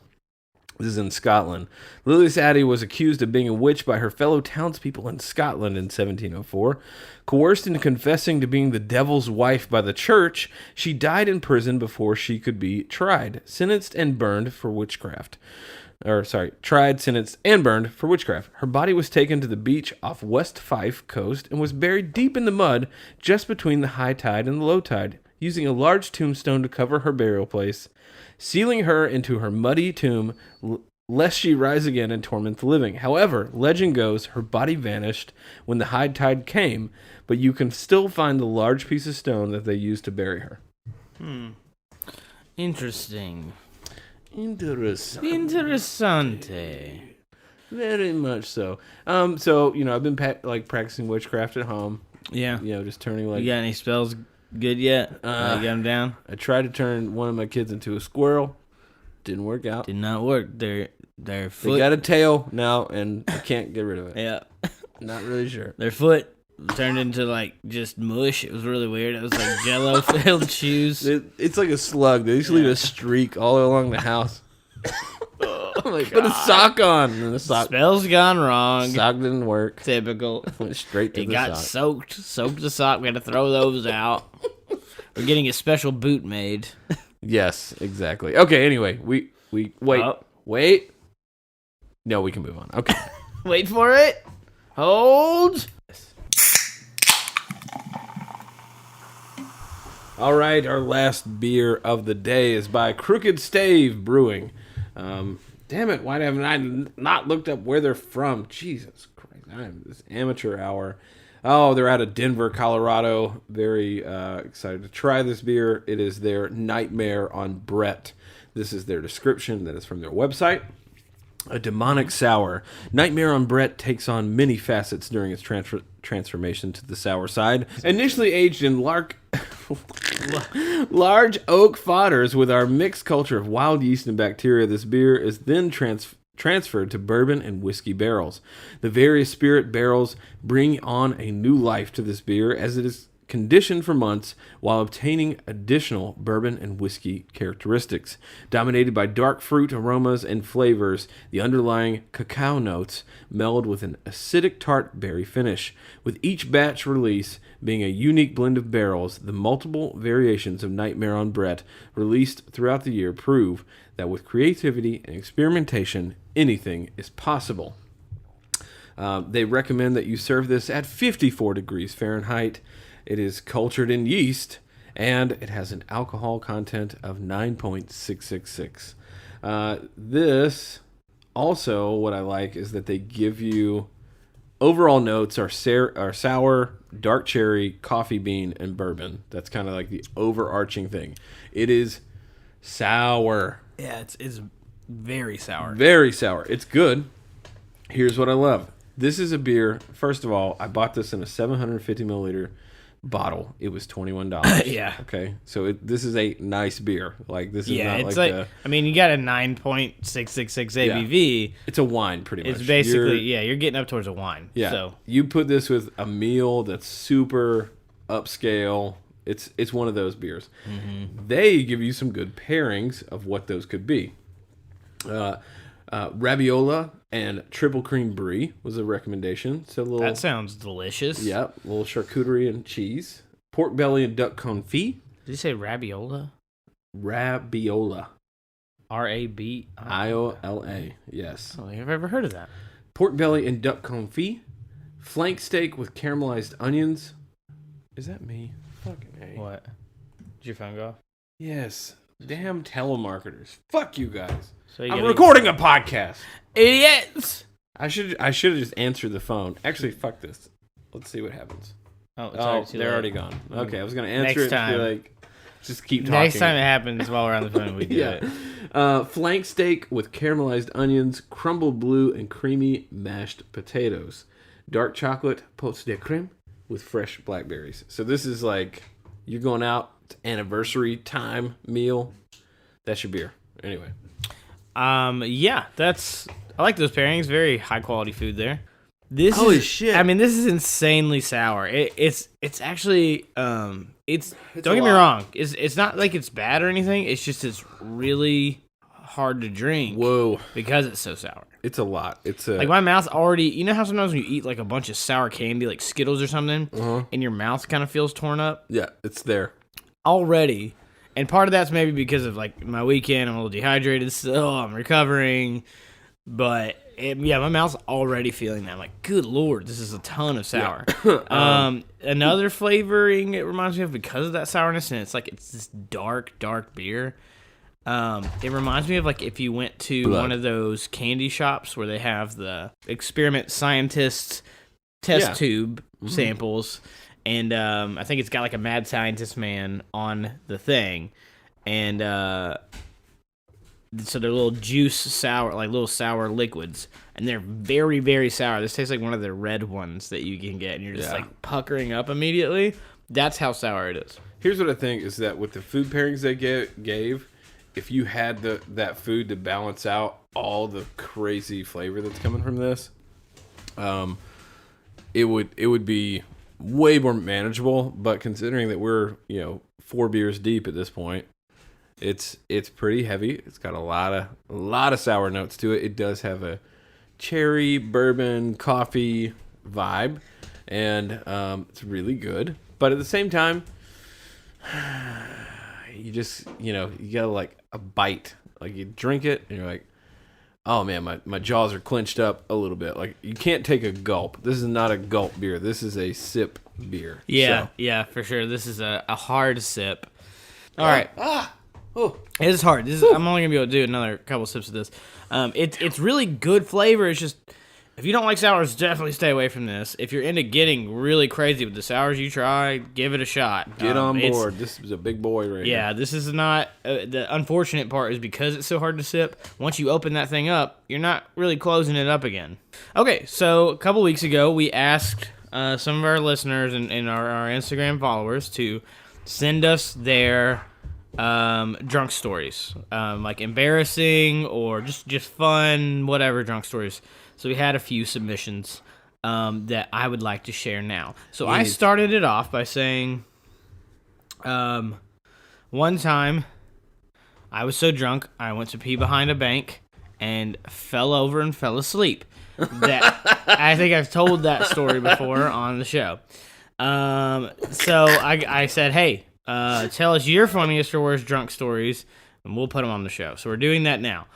This is in Scotland. Lilius Addy was accused of being a witch by her fellow townspeople in Scotland in 1704. Coerced into confessing to being the devil's wife by the church, she died in prison before she could be tried, sentenced, and burned for witchcraft. Tried, sentenced, and burned for witchcraft. Her body was taken to the beach off West Fife coast and was buried deep in the mud just between the high tide and the low tide, using a large tombstone to cover her burial place, sealing her into her muddy tomb, lest she rise again and torment the living. However, legend goes her body vanished when the high tide came, but you can still find the large piece of stone that they used to bury her. Interesting. Interessante. Very much so. So, I've been practicing witchcraft at home. Yeah. Just turning like... You got any spells good yet? You got them down? I tried to turn one of my kids into a squirrel. Didn't work out. Did not work. Their foot... They got a tail now, and I can't get rid of it. Yeah. Not really sure. Their foot turned into just mush. It was really weird. It was like Jello filled shoes. It's like a slug. They used to leave a streak all along the house. Oh my God. Put a sock on. And the sock, spell's gone wrong. Sock didn't work. Typical. Went straight to the sock. It got soaked. Soaked the sock. We had to throw those out. We're getting a special boot made. Yes, exactly. Okay, anyway, we wait. Wait. No, we can move on. Okay. Wait for it. Hold. All right, our last beer of the day is by Crooked Stave Brewing. Damn it, why haven't I not looked up where they're from? Jesus Christ, I am this amateur hour. Oh, they're out of Denver, Colorado. Very excited to try this beer. It is their Nightmare on Brett. This is their description that is from their website. A demonic sour. Nightmare on Brett takes on many facets during its transformation to the sour side. Initially aged in large oak fodders with our mixed culture of wild yeast and bacteria, this beer is then transferred to bourbon and whiskey barrels. The various spirit barrels bring on a new life to this beer as it is conditioned for months while obtaining additional bourbon and whiskey characteristics. Dominated by dark fruit aromas and flavors, the underlying cacao notes meld with an acidic tart berry finish. With each batch release being a unique blend of barrels, the multiple variations of Nightmare on Brett released throughout the year prove that with creativity and experimentation, anything is possible. They recommend that you serve this at 54 degrees Fahrenheit. It is cultured in yeast, and it has an alcohol content of 9.666. This, also, what I like is that they give you overall notes are sour, dark cherry, coffee bean, and bourbon. That's kind of like the overarching thing. It is sour. Yeah, it's very sour. Very sour. It's good. Here's what I love. This is a beer. First of all, I bought this in a 750 milliliter bottle. It was $21. Yeah. Okay. So this is a nice beer. Like this is not it's like I mean, you got a 9.666 ABV. It's a wine, pretty much. It's basically you're getting up towards a wine. Yeah. So you put this with a meal that's super upscale. It's one of those beers. Mm-hmm. They give you some good pairings of what those could be. Raviola and triple cream brie was a recommendation. So that sounds delicious. Yeah, a little charcuterie and cheese. Pork belly and duck confit. Did you say rabiola? Rabiola. Rabiola. Yes. I don't think I've ever heard of that. Pork belly and duck confit. Flank steak with caramelized onions. Is that me? Fucking A. What? Did your phone go off? Yes. Damn telemarketers. Fuck you guys. So you I'm gotta- recording a podcast. Idiots. I should have just answered the phone. Actually, fuck this. Let's see what happens. Oh, They're already gone. Okay, I was gonna answer Next it time. and be like, just keep talking. Next time it happens while we're on the phone, we do it. Flank steak with caramelized onions, crumbled blue, and creamy mashed potatoes. Dark chocolate pots de creme with fresh blackberries. So this is like, you're going out, it's anniversary time meal. That's your beer. Anyway. Yeah, I like those pairings. Very high quality food there. Holy shit. I mean, this is insanely sour. It's actually don't get me lot. wrong. It's not like it's bad or anything. It's just it's really hard to drink. Whoa. Because it's so sour. It's a lot. It's Like my mouth already. You know how sometimes when you eat like a bunch of sour candy, like Skittles or something, and your mouth kind of feels torn up yeah, it's there. already. And part of that's maybe because of like my weekend. I'm a little dehydrated still. I'm recovering, but my mouth's already feeling that. I'm like, good lord, this is a ton of sour. Another flavoring it reminds me of because of that sourness, and it's this dark beer. It reminds me of like if you went to one of those candy shops where they have the experiment scientists test tube samples, and I think it's got like a mad scientist man on the thing, and so they're little juice sour, like little sour liquids, and they're very, very sour. This tastes like one of the red ones that you can get, and you're just like puckering up immediately. That's how sour it is. Here's what I think is that with the food pairings they gave, if you had that food to balance out all the crazy flavor that's coming from this, it would be way more manageable. But considering that we're 4 beers deep at this point, it's pretty heavy. It's got a lot of sour notes to it. It does have a cherry, bourbon, coffee vibe, and it's really good. But at the same time, you just you gotta like a bite. Like you drink it and you're like, oh man, my jaws are clenched up a little bit. Like you can't take a gulp. This is not a gulp beer. This is a sip beer. Yeah, So. for sure. This is a hard sip. All right. Oh. It is hard. I'm only gonna be able to do another couple sips of this. It's really good flavor. It's just if you don't like sours, definitely stay away from this. If you're into getting really crazy with the sours you try, give it a shot. Get on board. This is a big boy right here. Yeah, this is not the unfortunate part is because it's so hard to sip. Once you open that thing up, you're not really closing it up again. Okay, so a couple weeks ago, we asked some of our listeners and our Instagram followers to send us their drunk stories, like embarrassing or just fun, whatever drunk stories. So we had a few submissions that I would like to share now. So I started it off by saying, one time I was so drunk I went to pee behind a bank and fell over and fell asleep. That I think I've told that story before on the show. So I said, hey, tell us your funniest or worst drunk stories, and we'll put them on the show. So we're doing that now.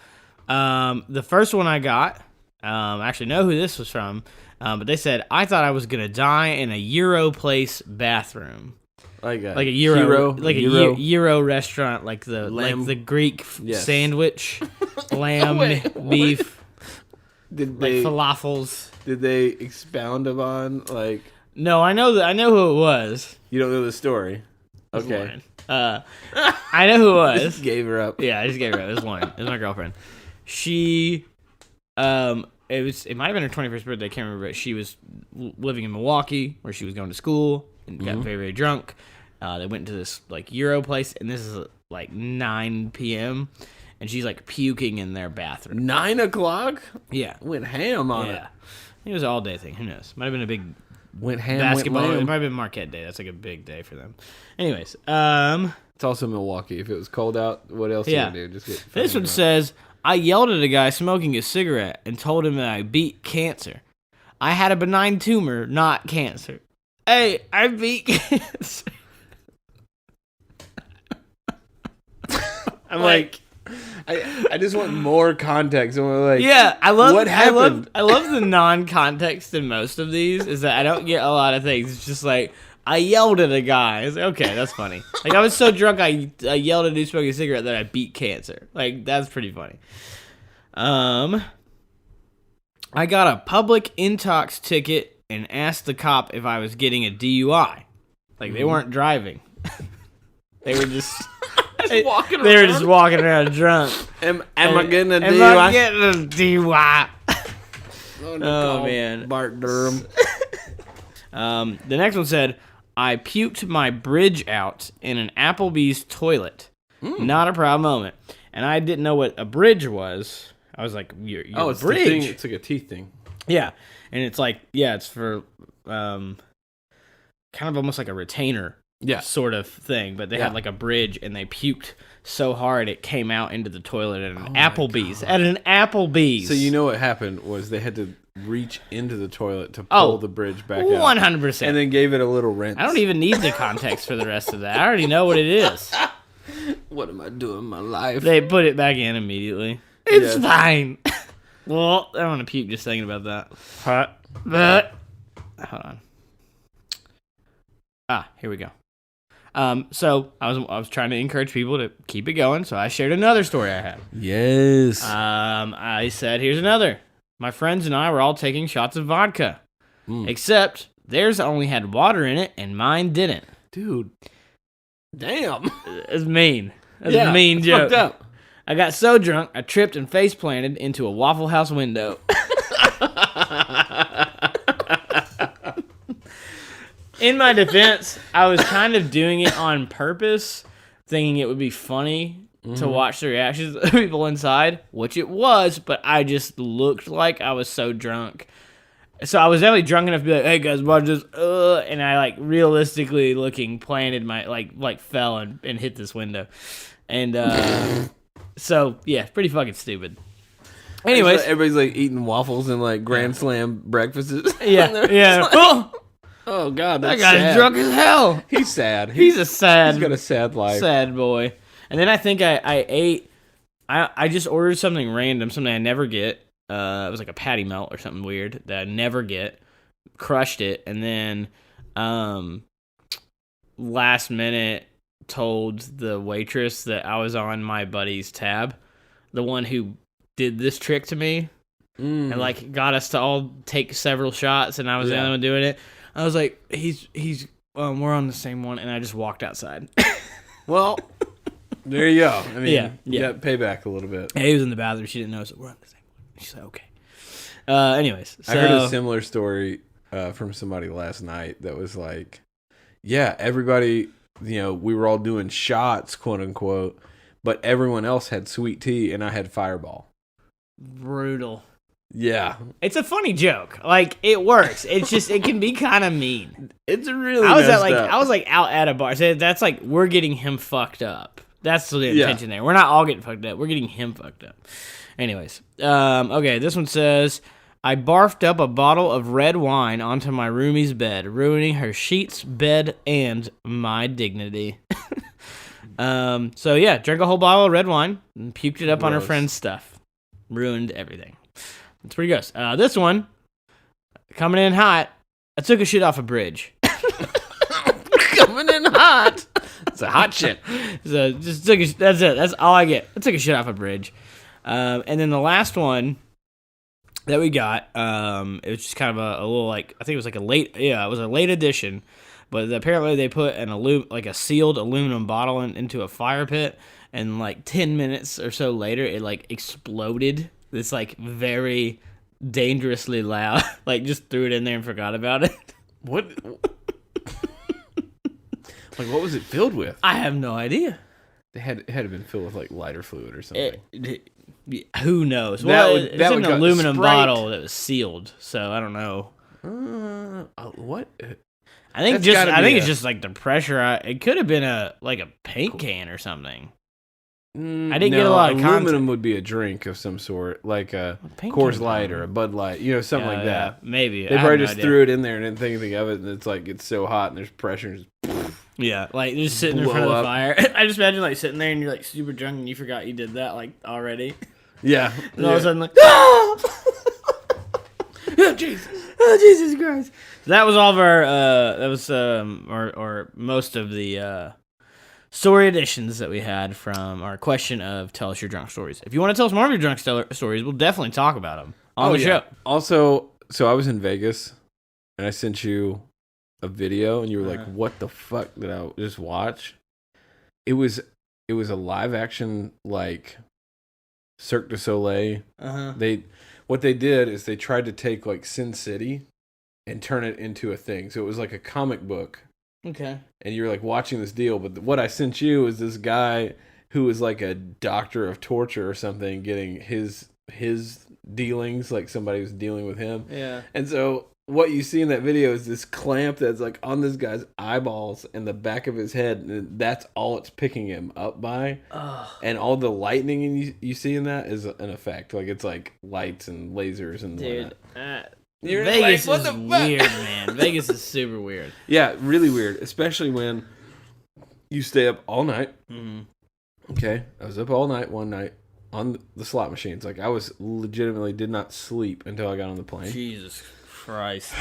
The first one I got, I actually know who this was from, but they said, I thought I was going to die in a Euro place bathroom. Like a Euro Euro. Euro restaurant, like the Greek sandwich, lamb, beef, like falafels. Did they expound upon like? No, I know who it was. You don't know the story. Okay. I know who it was. Just gave her up. Yeah, I just gave her up. It was Lauren. It was my girlfriend. She, it might have been her 21st birthday. I can't remember. But she was living in Milwaukee, where she was going to school, and got very, very drunk. They went to this like Euro place, and this is like 9 p.m. and she's like puking in their bathroom. 9 o'clock? Yeah, went ham on it. I think it was an all day thing. Who knows? Might have been a big went ham. basketball. Went It might have been Marquette Day. That's like a big day for them. Anyways, it's also Milwaukee. If it was cold out, what else do you do? Just get this one says, I yelled at a guy smoking a cigarette and told him that I beat cancer. I had a benign tumor, not cancer. Hey, I beat cancer. I'm like I just want more context. I want like, yeah, I love what happened. I love the non-context in most of these. Is that I don't get a lot of things. It's just like I yelled at a guy. I was like, okay, that's funny. Like, I was so drunk, I yelled at a dude smoking a cigarette that I beat cancer. Like, that's pretty funny. I got a public intox ticket and asked the cop if I was getting a DUI. Like, they weren't driving. They were just... They were just walking around drunk. Am I getting a DUI? Am I getting a DUI? Oh, man. Bart Durham. The next one said, I puked my bridge out in an Applebee's toilet. Not a proud moment. And I didn't know what a bridge was. I was like, your it's bridge? the thing. It's like a teeth thing. Yeah. And it's like, it's for kind of almost like a retainer sort of thing. But they had like a bridge, and they puked so hard it came out into the toilet at an Applebee's. At an Applebee's. So you know what happened was they had to reach into the toilet to pull the bridge back out. 100%. And then gave it a little rinse. I don't even need the context for the rest of that. I already know what it is. What am I doing in my life? They put it back in immediately. It's fine. Well, I want to puke just thinking about that. But hold on. Here we go. So I was trying to encourage people to keep it going, so I shared another story I had. Yes. I said, here's another. My friends and I were all taking shots of vodka. Except theirs only had water in it and mine didn't. Dude. Damn. It's mean. That's a mean joke. Fucked up. I got so drunk, I tripped and face planted into a Waffle House window. In my defense, I was kind of doing it on purpose, thinking it would be funny to watch the reactions of people inside, which it was, but I just looked like I was so drunk. So I was definitely drunk enough to be like, hey guys, watch this, and I like realistically looking planted my, like fell and hit this window. And, so yeah, pretty fucking stupid. Anyways. Everybody's like eating waffles and like Grand Slam breakfasts. Yeah. Oh god, that that's guy's sad. drunk as hell. He's sad. He's got a sad life. Sad boy. And then I think I ate. I just ordered something random, something I never get. It was like a patty melt or something weird that I never get. Crushed it, and then last minute told the waitress that I was on my buddy's tab, the one who did this trick to me, and like got us to all take several shots, and I was the only one doing it. I was like, he's we're on the same one, and I just walked outside. Well, there you go. I mean, yeah. got payback a little bit. Yeah, he was in the bathroom. She didn't know, so we're on the same one. She's like, okay. Anyways, so, I heard a similar story from somebody last night that was like, yeah, everybody, we were all doing shots, quote unquote, but everyone else had sweet tea, and I had Fireball. Brutal. Yeah. It's a funny joke. Like, it works. It's just, it can be kind of mean. It's really I was up. out at a bar. So that's like, we're getting him fucked up. That's the intention there. We're not all getting fucked up. We're getting him fucked up. Anyways. Okay, this one says, I barfed up a bottle of red wine onto my roomie's bed, ruining her sheets, bed, and my dignity. So yeah, drank a whole bottle of red wine and puked it up on her friend's stuff. Ruined everything. It's pretty gross. This one, coming in hot, I took a shit off a bridge. Coming in hot. It's a hot shit. So just took that's it. That's all I get. I took a shit off a bridge. And then the last one that we got, it was just kind of a little like, I think it was like it was a late edition, but apparently they put a sealed aluminum bottle into a fire pit, and like 10 minutes or so later, it like exploded. It's like very dangerously loud. Like just threw it in there and forgot about it. What? Like what was it filled with? I have no idea. It had to been filled with like lighter fluid or something. Who knows? It's an aluminum bottle that was sealed, so I don't know. What? I think it's just like the pressure. It could have been a paint can or something. I didn't get a lot of content. Aluminum would be a drink of some sort, like a Coors Light or a Bud Light, something like that. Maybe they probably just threw it in there and didn't think anything of it, and it's like it's so hot and there's pressure. And just, like just sitting in front of the fire. I just imagine like sitting there and you're like super drunk and you forgot you did that like already. Yeah, and all of a sudden like, oh Jesus. Oh, Jesus Christ. So that was all of our, that was, or most of the, story editions that we had from our question of tell us your drunk stories. If you want to tell us more of your drunk stories, we'll definitely talk about them on the show. Also, so I was in Vegas and I sent you a video and you were like, what the fuck did I just watch? It was a live action like Cirque du Soleil. What they did is they tried to take like Sin City and turn it into a thing. So it was like a comic book. Okay. And you're like watching this deal, but what I sent you is this guy who was like a doctor of torture or something getting his dealings, like somebody was dealing with him. Yeah. And so what you see in that video is this clamp that's like on this guy's eyeballs and the back of his head, and that's all it's picking him up by. And all the lightning you see in that is an effect. Like it's like lights and lasers and dude. You're Vegas like, is weird, man. Vegas is super weird. Yeah, really weird, especially when you stay up all night. Mm-hmm. Okay, I was up all night one night on the slot machines. Like I was legitimately did not sleep until I got on the plane. Jesus Christ.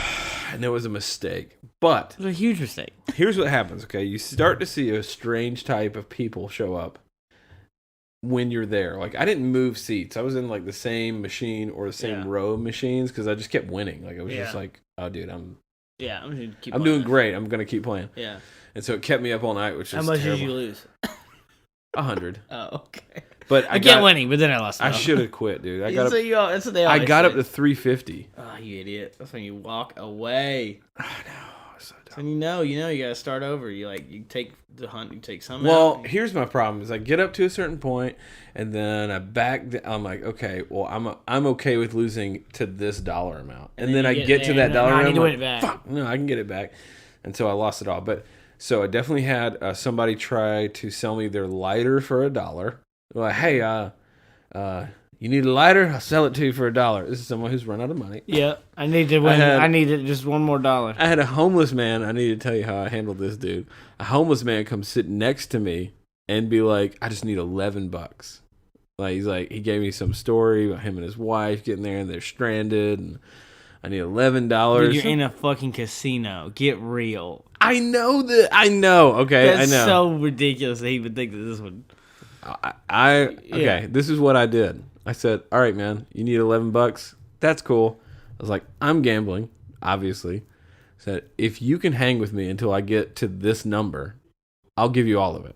And it was a mistake. But it was a huge mistake. Here's what happens, okay? You start to see a strange type of people show up when you're there. Like I didn't move seats. I was in like the same machine or the same row of machines because I just kept winning. Like I was just like, oh dude, I'm doing great. I'm gonna keep playing. Yeah. And so it kept me up all night, which is how much terrible. did you lose? 100. Oh, okay. But I kept winning, but then I lost. I should have quit, dude. I got that's what they always got say. up to 350. Oh, you idiot! That's when you walk away. I know. So dumb. And you gotta start over. You take the hunt, you take some. Well, here's my problem: is I get up to a certain point, and then I back. I'm like, okay, well, I'm okay with losing to this dollar amount, and then I get to that dollar amount. I need to win it back. Fuck, no, I can get it back, and so I lost it all. But so I definitely had somebody try to sell me their lighter for $1. Like, hey, you need a lighter? I'll sell it to you for $1. This is someone who's run out of money. Yeah, I need to win. I needed just one more $1. I had a homeless man. I need to tell you how I handled this dude. A homeless man comes sit next to me and be like, I just need $11. Like he gave me some story about him and his wife getting there and they're stranded and I need $11. Dude, you're in a fucking casino. Get real. I know that. I know. Okay, that's I know. So ridiculous that he would think that this would. Okay, this is what I did. I said, all right, man, you need $11? That's cool. I was like, I'm gambling, obviously. I said, if you can hang with me until I get to this number, I'll give you all of it.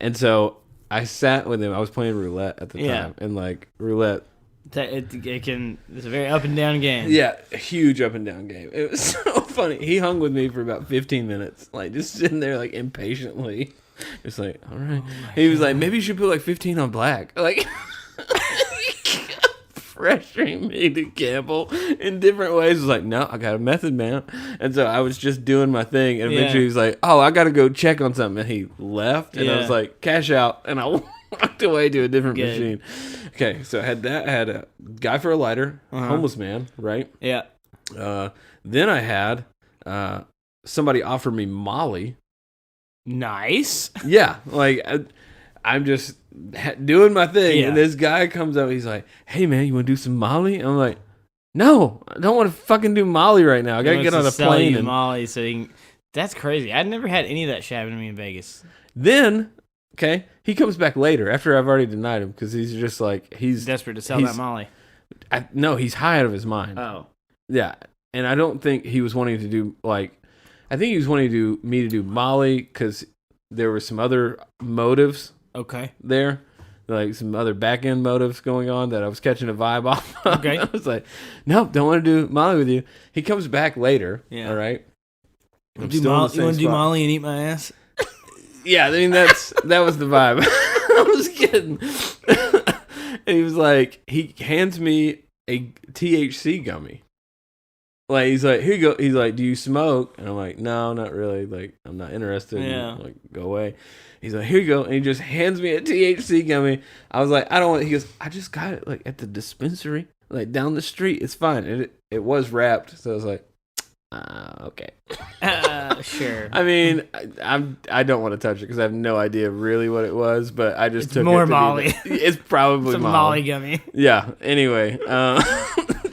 And so I sat with him. I was playing roulette at the time. And like roulette. It's a very up and down game. Yeah, a huge up and down game. It was so funny. He hung with me for about 15 minutes, like just sitting there like impatiently. Just like, all right. He was like, maybe you should put like 15 on black. Like, pressuring me to gamble in different ways. I was like, no, I got a method, man. And so I was just doing my thing. And eventually he was like, oh, I got to go check on something. And he left. And I was like, cash out. And I walked away to a different machine. Okay, so I had that. I had a guy for a lighter, homeless man, right? Yeah. Then I had somebody offer me Molly. Nice. Yeah, like I'm just doing my thing, and this guy comes up. He's like, "Hey, man, you want to do some Molly?" And I'm like, "No, I don't want to fucking do Molly right now. I gotta get on a plane." And Molly, that's crazy. I'd never had any of that shit happen to me in Vegas. Then, okay, he comes back later after I've already denied him because he's just like he's desperate to sell that Molly. No, he's high out of his mind. Oh, yeah, and I don't think he was wanting to do like. I think he was wanting me to do Molly because there were some other motives. Okay. There, like some other back end motives going on that I was catching a vibe off of. Okay. I was like, nope, don't want to do Molly with you. He comes back later. Yeah. All right. You want to do Molly and eat my ass? Yeah, I mean that was the vibe. I was kidding. And he was like, he hands me a THC gummy. Like, he's like, here you go. He's like, do you smoke? And I'm like, no, not really. Like, I'm not interested. Yeah. Like, go away. He's like, here you go. And he just hands me a THC gummy. I was like, I don't want it. He goes, I just got it, like, at the dispensary, like, down the street. It's fine. And it was wrapped. So I was like, okay. Sure. I mean, I don't want to touch it because I have no idea really what it was, but I just took more it. Molly. It's probably Molly gummy. Yeah. Anyway,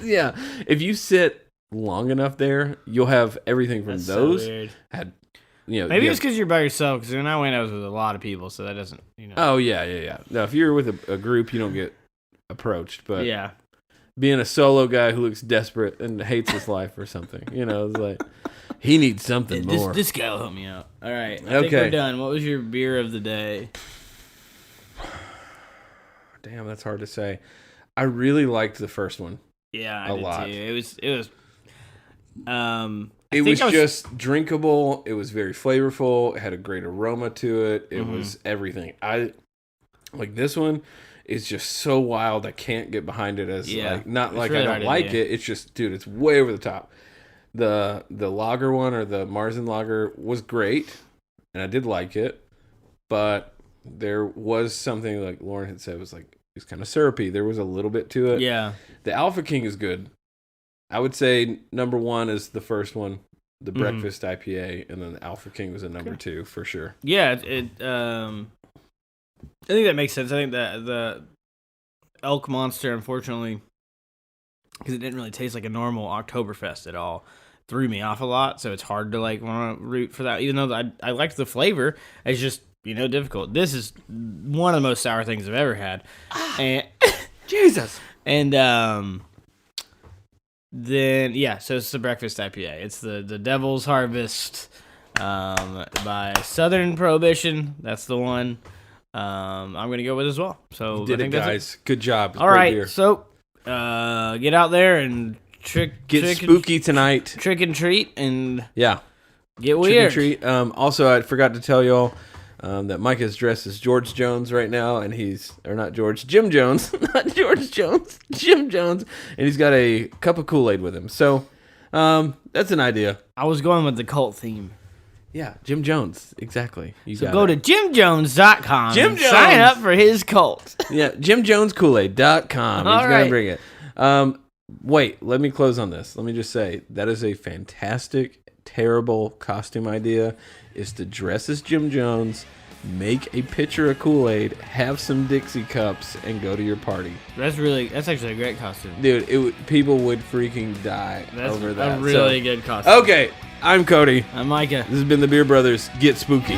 yeah. If you sit long enough there, you'll have everything from That's those. so weird. Maybe it's because you're by yourself. Because when I went, I was with a lot of people, so that doesn't. Oh yeah. No, if you're with a group, you don't get approached. But yeah, being a solo guy who looks desperate and hates his life or something, it's like he needs something more. This guy will help me out. All right, I think we're done. What was your beer of the day? Damn, that's hard to say. I really liked the first one. Yeah, I a did lot. Too. It was. It was just drinkable. It was very flavorful. It had a great aroma to it. It was everything. I like this one. Is just so wild. I can't get behind it as not like really I don't like it. It's just, dude, it's way over the top. The lager one or the Marzen lager was great, and I did like it, but there was something like Lauren had said was like it was kind of syrupy. There was a little bit to it. Yeah. The Alpha King is good. I would say number 1 is the first one, the Breakfast IPA, and then the Alpha King was a number 2 for sure. Yeah, I think that makes sense. I think that the Elk Monster, unfortunately, because it didn't really taste like a normal Oktoberfest at all, threw me off a lot. So it's hard to like want to root for that. Even though I liked the flavor, it's just difficult. This is one of the most sour things I've ever had. And Jesus. And then so it's the Breakfast IPA. It's the Devil's Harvest by Southern Prohibition. That's the one. I'm going to go with as well. So you did it, guys. Good job. All right, beer. So get out there and get spooky tonight. Trick and treat and get weird. Trick and treat. Also, I forgot to tell y'all that Mike is dressed as George Jones right now, and Jim Jones, not George Jones, Jim Jones, and he's got a cup of Kool-Aid with him. So that's an idea. I was going with the cult theme. Yeah, Jim Jones, exactly. So go to JimJones.com and sign up for his cult. Yeah, JimJonesKool-Aid.com. He's going to bring it. Wait, let me close on this. Let me just say, that is a fantastic, terrible costume idea, is to dress as Jim Jones, make a pitcher of Kool-Aid, have some Dixie cups, and go to your party. That's actually a great costume. Dude, people would freaking die over that. That's a really good costume. Okay. I'm Cody. I'm Micah. This has been the Beer Brothers. Get spooky.